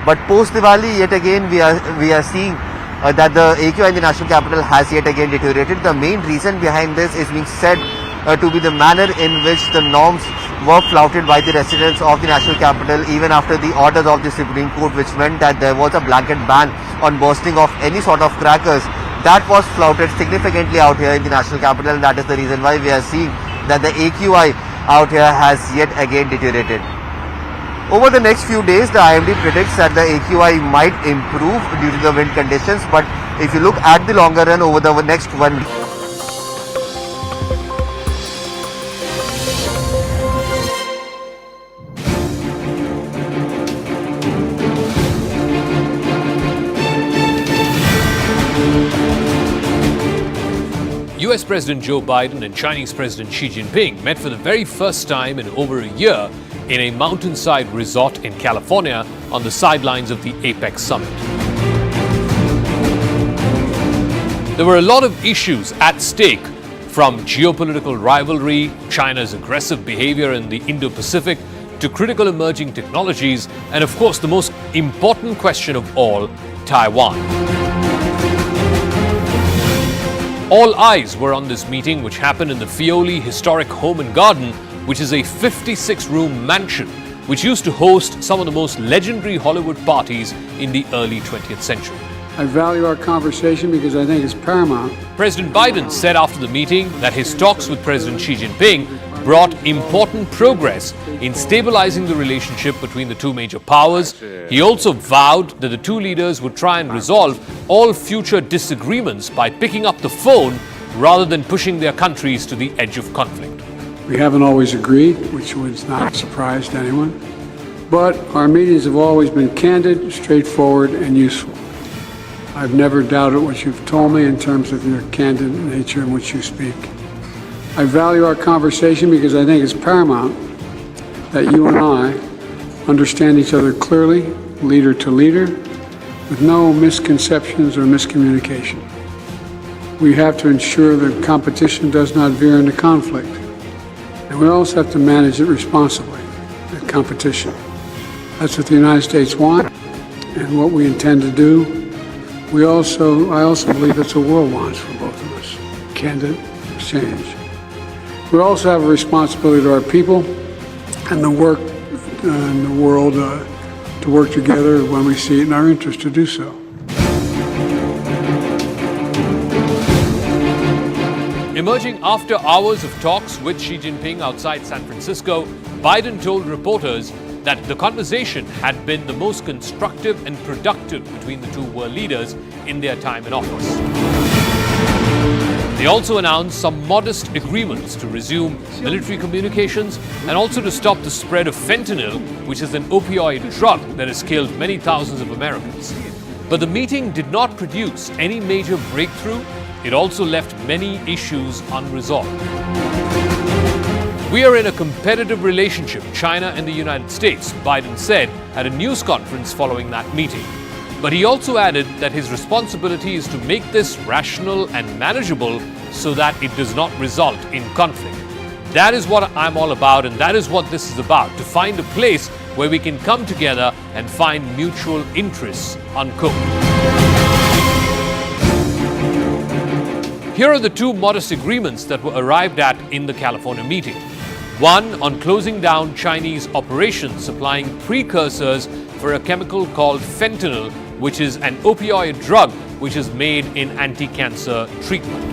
But post Diwali, yet again we are seeing that the AQI in the national capital has yet again deteriorated. The main reason behind this is being said to be the manner in which the norms were flouted by the residents of the national capital even after the orders of the Supreme Court, which meant that there was a blanket ban on bursting of any sort of crackers. That was flouted significantly out here in the national capital, and that is the reason why we are seeing that the AQI out here has yet again deteriorated. Over the next few days, the IMD predicts that the AQI might improve due to the wind conditions, but if you look at the longer run over the next 1 week, US President Joe Biden and Chinese President Xi Jinping met for the very first time in over a year in a mountainside resort in California on the sidelines of the APEC summit. There were a lot of issues at stake, from geopolitical rivalry, China's aggressive behavior in the Indo-Pacific, to critical emerging technologies, and of course the most important question of all, Taiwan. All eyes were on this meeting, which happened in the Fioli Historic Home and Garden, which is a 56-room mansion which used to host some of the most legendary Hollywood parties in the early 20th century. I value our conversation because I think it's paramount. President Biden said after the meeting that his talks with President Xi Jinping brought important progress in stabilizing the relationship between the two major powers. He also vowed that the two leaders would try and resolve all future disagreements by picking up the phone rather than pushing their countries to the edge of conflict. We haven't always agreed, which was not a surprise to anyone, but our meetings have always been candid, straightforward, and useful. I've never doubted what you've told me in terms of your candid nature in which you speak. I value our conversation because I think it's paramount that you and I understand each other clearly, leader to leader, with no misconceptions or miscommunication. We have to ensure that competition does not veer into conflict. And we also have to manage it responsibly, that competition. That's what the United States wants and what we intend to do. I also believe that's what the world wants for both of us, candid exchange. We also have a responsibility to our people and the work in the world to work together when we see it in our interest to do so. Emerging after hours of talks with Xi Jinping outside San Francisco, Biden told reporters that the conversation had been the most constructive and productive between the two world leaders in their time in office. They also announced some modest agreements to resume military communications and also to stop the spread of fentanyl, which is an opioid drug that has killed many thousands of Americans. But the meeting did not produce any major breakthrough. It also left many issues unresolved. We are in a competitive relationship, China and the United States, Biden said at a news conference following that meeting. But he also added that his responsibility is to make this rational and manageable so that it does not result in conflict. That is what I'm all about, and that is what this is about, to find a place where we can come together and find mutual interests, unquote. Here are the two modest agreements that were arrived at in the California meeting. One on closing down Chinese operations supplying precursors for a chemical called fentanyl, which is an opioid drug which is made in anti-cancer treatment.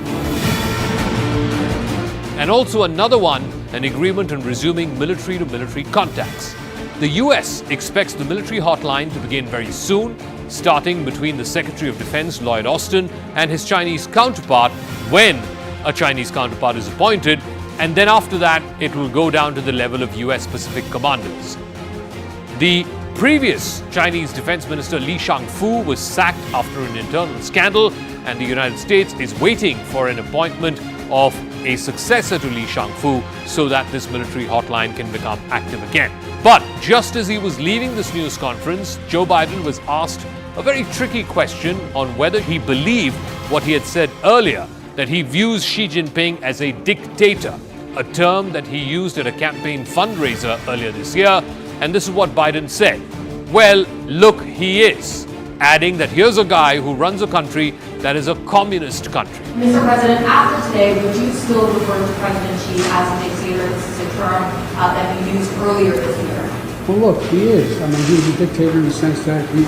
And also another one, an agreement on resuming military-to-military contacts. The US expects the military hotline to begin very soon, starting between the Secretary of Defense Lloyd Austin and his Chinese counterpart, when a Chinese counterpart is appointed, and then after that it will go down to the level of US Pacific commanders. The previous Chinese Defense Minister Li Shangfu was sacked after an internal scandal, and the United States is waiting for an appointment of a successor to Li Shangfu so that this military hotline can become active again. But just as he was leaving this news conference, Joe Biden was asked a very tricky question on whether he believed what he had said earlier, that he views Xi Jinping as a dictator, a term that he used at a campaign fundraiser earlier this year. And this is what Biden said. Well, look, he is. Adding that here's a guy who runs a country that is a communist country. Mr. President, after today, would you still refer to President Xi as a dictator? This is a term that you used earlier this year. Well, look, he is. I mean, he's a dictator in the sense that he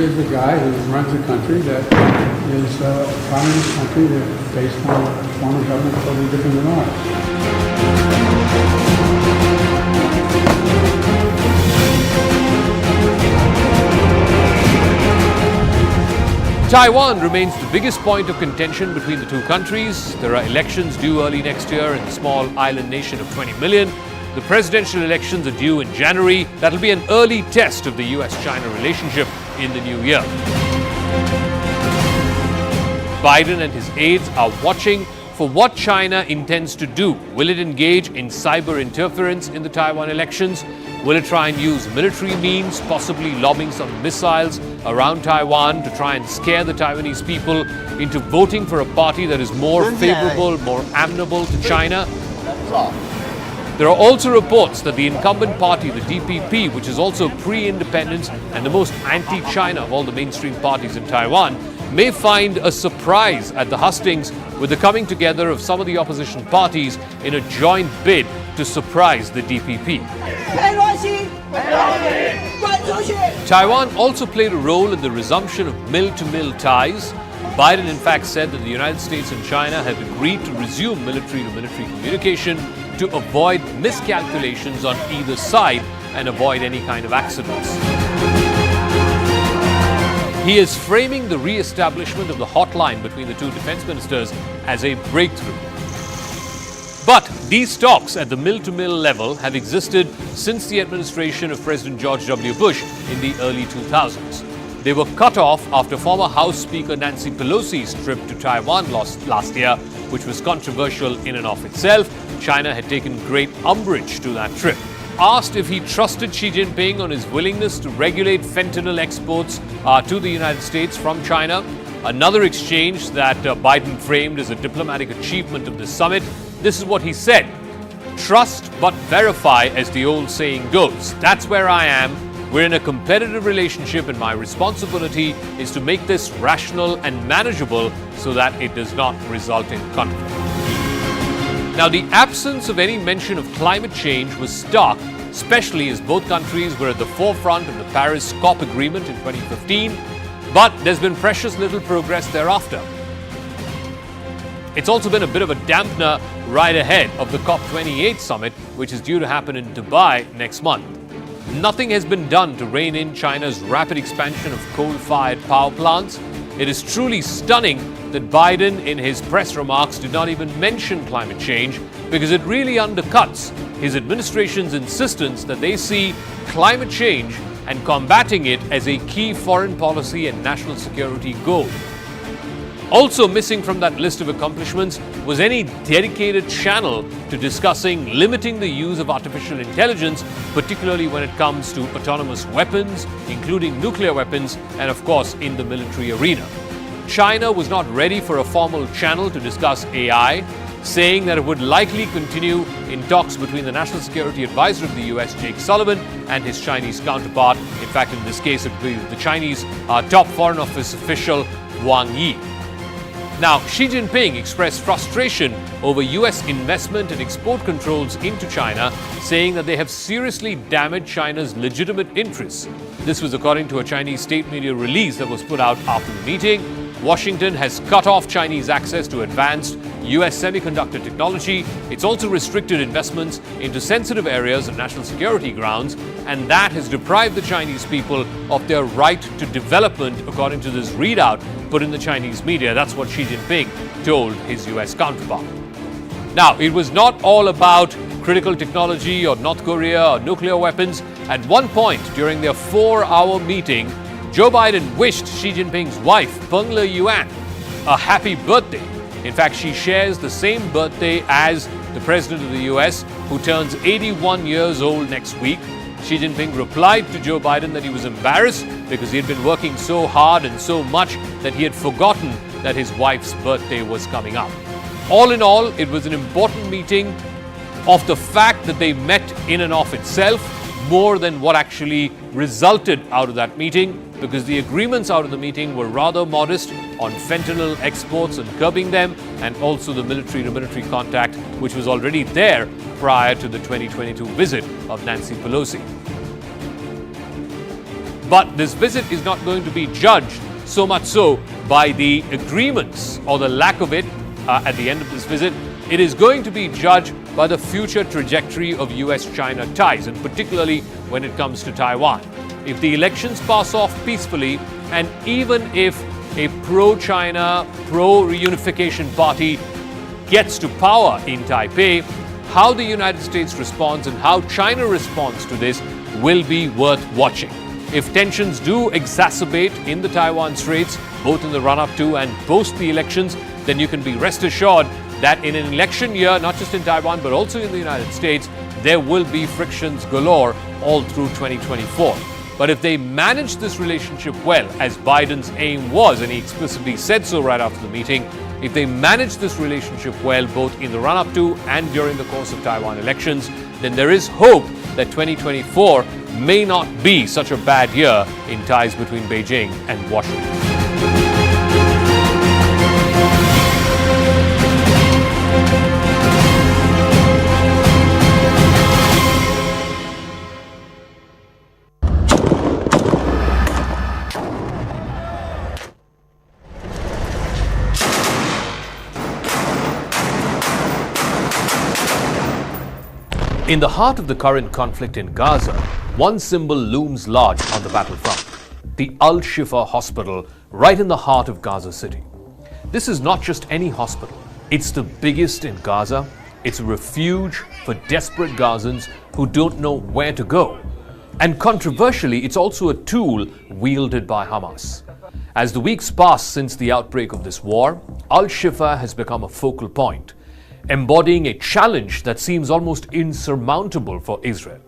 is a guy who runs a country that is a communist country that's based on a form of government totally different than ours. Taiwan remains the biggest point of contention between the two countries. There are elections due early next year in the small island nation of 20 million. The presidential elections are due in January. That'll be an early test of the US-China relationship in the new year. Biden and his aides are watching for what China intends to do. Will it engage in cyber interference in the Taiwan elections? Will it try and use military means, possibly lobbing some missiles around Taiwan to try and scare the Taiwanese people into voting for a party that is more favorable, more amenable to China? There are also reports that the incumbent party, the DPP, which is also pre-independence and the most anti-China of all the mainstream parties in Taiwan, may find a surprise at the hustings with the coming together of some of the opposition parties in a joint bid to surprise the DPP. Taiwan also played a role in the resumption of mill-to-mill ties. Biden, in fact, said that the United States and China have agreed to resume military-to-military communication to avoid miscalculations on either side and avoid any kind of accidents. He is framing the re-establishment of the hotline between the two defense ministers as a breakthrough. But these talks at the mill-to-mill level have existed since the administration of President George W. Bush in the early 2000s. They were cut off after former House Speaker Nancy Pelosi's trip to Taiwan last year, which was controversial in and of itself. China had taken great umbrage to that trip. Asked if he trusted Xi Jinping on his willingness to regulate fentanyl exports to the United States from China, another exchange that Biden framed as a diplomatic achievement of the summit, this is what he said: "Trust but verify, as the old saying goes. That's where I am. We're in a competitive relationship and my responsibility is to make this rational and manageable so that it does not result in conflict." Now, the absence of any mention of climate change was stark, especially as both countries were at the forefront of the Paris COP agreement in 2015, but there's been precious little progress thereafter. It's also been a bit of a dampener right ahead of the COP28 summit, which is due to happen in Dubai next month. Nothing has been done to rein in China's rapid expansion of coal-fired power plants. It is truly stunning that Biden, in his press remarks, did not even mention climate change, because it really undercuts his administration's insistence that they see climate change and combating it as a key foreign policy and national security goal. Also missing from that list of accomplishments was any dedicated channel to discussing limiting the use of artificial intelligence, particularly when it comes to autonomous weapons, including nuclear weapons, and of course in the military arena. China was not ready for a formal channel to discuss AI, saying that it would likely continue in talks between the National Security Advisor of the US, Jake Sullivan, and his Chinese counterpart. In fact, in this case, it would be the Chinese top Foreign Office official, Wang Yi. Now, Xi Jinping expressed frustration over US investment and export controls into China, saying that they have seriously damaged China's legitimate interests. This was according to a Chinese state media release that was put out after the meeting. Washington has cut off Chinese access to advanced US semiconductor technology. It's also restricted investments into sensitive areas of national security grounds, and that has deprived the Chinese people of their right to development, according to this readout put in the Chinese media. That's what Xi Jinping told his US counterpart. Now, it was not all about critical technology or North Korea or nuclear weapons. At one point during their 4-hour meeting, Joe Biden wished Xi Jinping's wife, Peng Liyuan, a happy birthday. In fact, she shares the same birthday as the President of the US, who turns 81 years old next week. Xi Jinping replied to Joe Biden that he was embarrassed because he had been working so hard and so much that he had forgotten that his wife's birthday was coming up. All in all, it was an important meeting of the fact that they met in and of itself, more than what actually resulted out of that meeting, because the agreements out of the meeting were rather modest on fentanyl exports and curbing them, and also the military-to-military contact, which was already there prior to the 2022 visit of Nancy Pelosi. But this visit is not going to be judged so much so by the agreements or the lack of it at the end of this visit. It is going to be judged by the future trajectory of US-China ties, and particularly when it comes to Taiwan. If the elections pass off peacefully, and even if a pro-China, pro-reunification party gets to power in Taipei, how the United States responds and how China responds to this will be worth watching. If tensions do exacerbate in the Taiwan Straits, both in the run-up to and post the elections, then you can be rest assured that in an election year, not just in Taiwan, but also in the United States, there will be frictions galore all through 2024. But if they manage this relationship well, as Biden's aim was, and he explicitly said so right after the meeting, if they manage this relationship well, both in the run-up to and during the course of Taiwan elections, then there is hope that 2024 may not be such a bad year in ties between Beijing and Washington. In the heart of the current conflict in Gaza, one symbol looms large on the battlefront: the Al-Shifa hospital right in the heart of Gaza City. This is not just any hospital. It's the biggest in Gaza. It's a refuge for desperate Gazans who don't know where to go. And controversially, it's also a tool wielded by Hamas. As the weeks pass since the outbreak of this war, Al-Shifa has become a focal point, embodying a challenge that seems almost insurmountable for Israel.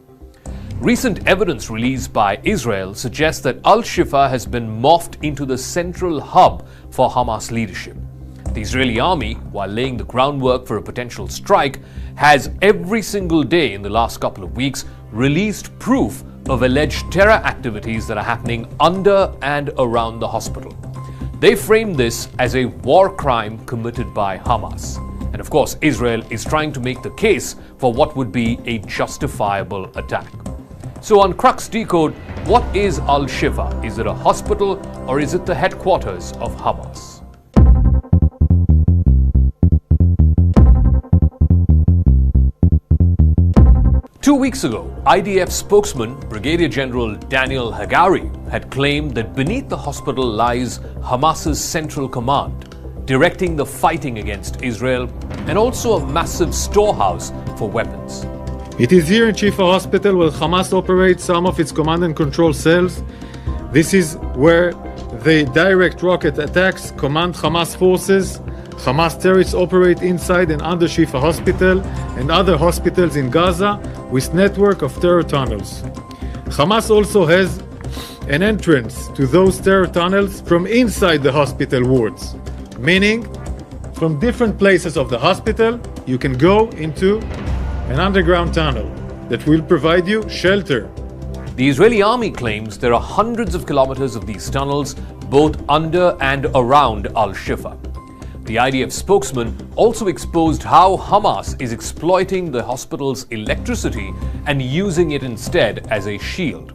Recent evidence released by Israel suggests that Al-Shifa has been morphed into the central hub for Hamas leadership. The Israeli army, while laying the groundwork for a potential strike, has every single day in the last couple of weeks released proof of alleged terror activities that are happening under and around the hospital. They frame this as a war crime committed by Hamas. And of course, Israel is trying to make the case for what would be a justifiable attack. So on Crux Decode, what is Al-Shifa? Is it a hospital or is it the headquarters of Hamas? Two weeks ago, IDF spokesman Brigadier General Daniel Hagari had claimed that beneath the hospital lies Hamas's central command, directing the fighting against Israel, and also a massive storehouse for weapons. It is here in Shifa Hospital where Hamas operates some of its command and control cells. This is where the direct rocket attacks command Hamas forces. Hamas terrorists operate inside and under Shifa Hospital and other hospitals in Gaza with network of terror tunnels. Hamas also has an entrance to those terror tunnels from inside the hospital wards. Meaning, from different places of the hospital, you can go into an underground tunnel that will provide you shelter. The Israeli army claims there are hundreds of kilometers of these tunnels, both under and around Al-Shifa. The IDF spokesman also exposed how Hamas is exploiting the hospital's electricity and using it instead as a shield.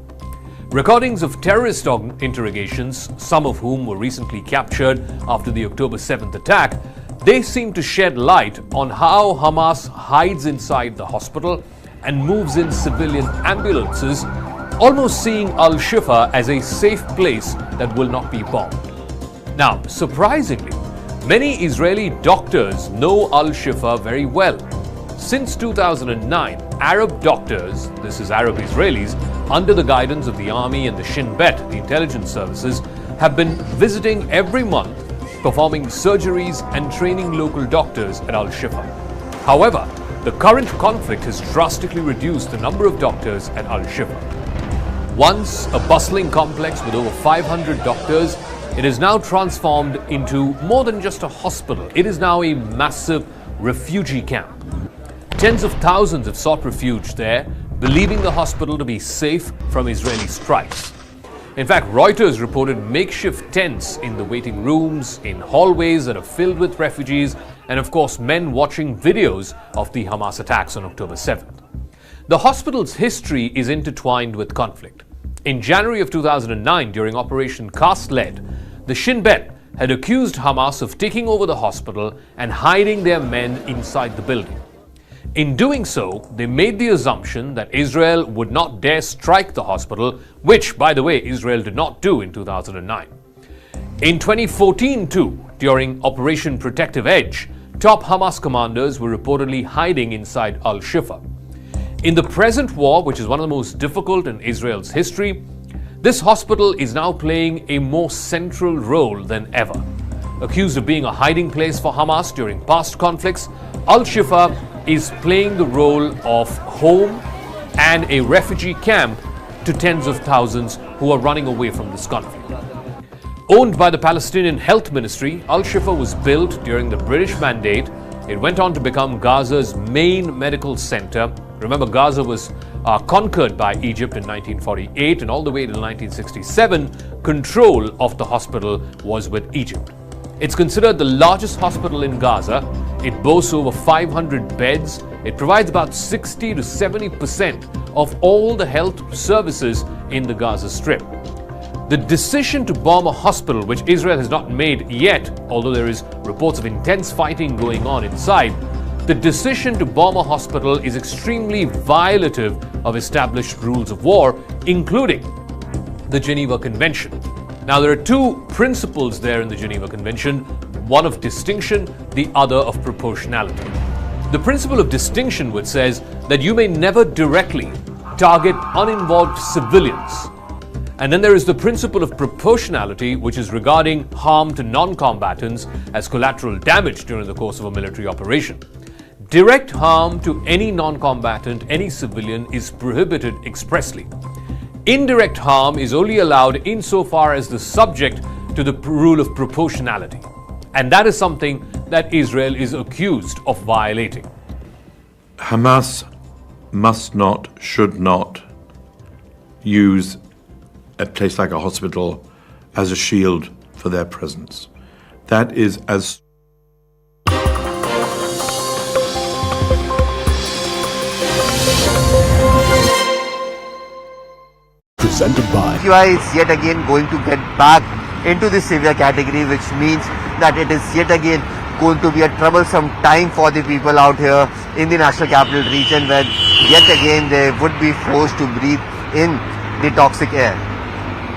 Recordings of terrorist interrogations, some of whom were recently captured after the October 7th attack, they seem to shed light on how Hamas hides inside the hospital and moves in civilian ambulances, almost seeing Al-Shifa as a safe place that will not be bombed. Now, surprisingly, many Israeli doctors know Al-Shifa very well. Since 2009, Arab doctors, this is Arab Israelis, under the guidance of the army and the Shin Bet, the intelligence services, have been visiting every month, performing surgeries and training local doctors at Al-Shifa. However, the current conflict has drastically reduced the number of doctors at Al-Shifa. Once a bustling complex with over 500 doctors, it is now transformed into more than just a hospital. It is now a massive refugee camp. Tens of thousands have sought refuge there, believing the hospital to be safe from Israeli strikes. In fact, Reuters reported makeshift tents in the waiting rooms, in hallways that are filled with refugees, and of course men watching videos of the Hamas attacks on October 7th. The hospital's history is intertwined with conflict. In January of 2009, during Operation Cast-Lead, the Shin Bet had accused Hamas of taking over the hospital and hiding their men inside the building. In doing so, they made the assumption that Israel would not dare strike the hospital, which, by the way, Israel did not do in 2009. In 2014 too, during Operation Protective Edge, top Hamas commanders were reportedly hiding inside Al-Shifa. In the present war, which is one of the most difficult in Israel's history, this hospital is now playing a more central role than ever. Accused of being a hiding place for Hamas during past conflicts, Al-Shifa is playing the role of home and a refugee camp to tens of thousands who are running away from this conflict. Owned by the Palestinian Health Ministry, Al-Shifa was built during the British Mandate. It went on to become Gaza's main medical center. Remember, Gaza was conquered by Egypt in 1948, and all the way till 1967, control of the hospital was with Egypt. It's considered the largest hospital in Gaza. It boasts over 500 beds. It provides about 60 to 70% of all the health services in the Gaza Strip. The decision to bomb a hospital, which Israel has not made yet, although there is reports of intense fighting going on inside, the decision to bomb a hospital is extremely violative of established rules of war, including the Geneva Convention. Now, there are two principles there in the Geneva Convention, one of distinction, the other of proportionality. The principle of distinction, which says that you may never directly target uninvolved civilians. And then there is the principle of proportionality, which is regarding harm to non-combatants as collateral damage during the course of a military operation. Direct harm to any non-combatant, any civilian, is prohibited expressly. Indirect harm is only allowed insofar as the subject to the rule of proportionality. And that is something that Israel is accused of violating. Hamas must not, should not use a place like a hospital as a shield for their presence. That is as presented by EQI is yet again going to get back into the severe category, which means that it is yet again going to be a troublesome time for the people out here in the National Capital Region, where yet again they would be forced to breathe in the toxic air.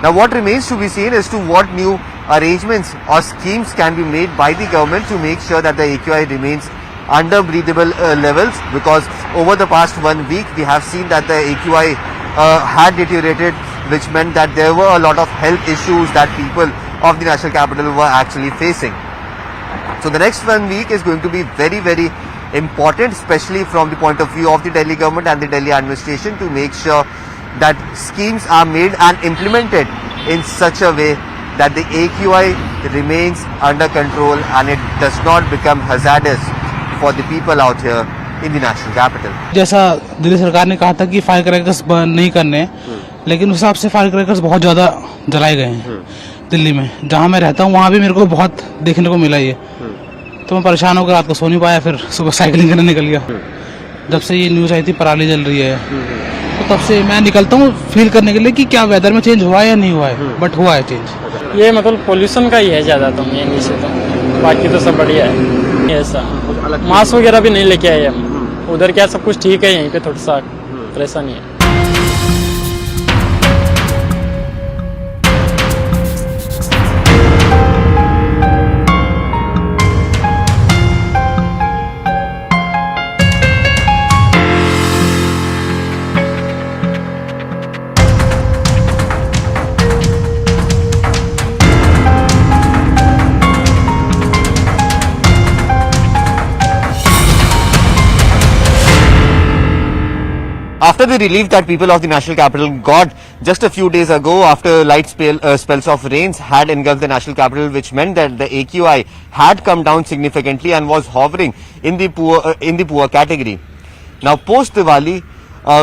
Now, what remains to be seen as to what new arrangements or schemes can be made by the government to make sure that the AQI remains under breathable levels, because over the past 1 week we have seen that the AQI had deteriorated, which meant that there were a lot of health issues that people of the national capital were actually facing. So the next 1 week is going to be very, very important, especially from the point of view of the Delhi government and the Delhi administration, to make sure that schemes are made and implemented in such a way that the AQI remains under control and it does not become hazardous for the people out here in the national capital. जैसा दिल्ली सरकार ने कहा था कि fire crackers burn नहीं करने, लेकिन उस हिसाब से फायर क्रैकर्स बहुत ज़्यादा जलाए गए हैं दिल्ली में। जहाँ मैं रहता हूँ वहाँ भी मेरे को बहुत देखने को मिला ये, तो मैं परेशान होकर रात को सो नहीं पाया, फिर सुबह साइकिलिंग करने निकल गया। जब से ये न्यूज़ आई थी पराली जल रही है, तो तब से मैं निकलता हूँ फील करने के लिए कि क्या वेदर में चेंज हुआ है या नहीं हुआ है, बट हुआ है चेंज। ये मतलब पोल्यूशन का ही है ज़्यादा, तो ये नीचे तो बाकी तो सब बढ़िया है। ऐसा मास्क वगैरह भी नहीं लेके आए हम, उधर क्या सब कुछ ठीक है, यहीं पे थोड़ा सा परेशानी है। After the relief that people of the national capital got just a few days ago, after light spells of rains had engulfed the national capital, which meant that the AQI had come down significantly and was hovering in the poor category. Now, post Diwali,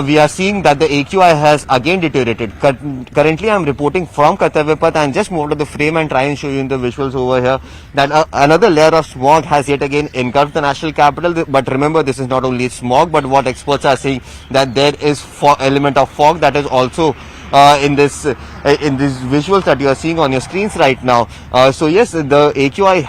we are seeing that the AQI has again deteriorated. Currently, I am reporting from Kartavyapath, and just move to the frame and try and show you in the visuals over here that another layer of smog has yet again engulfed the national capital. But remember, this is not only smog, but what experts are saying that there is element of fog that is also in these visuals that you are seeing on your screens right now. So yes, the AQI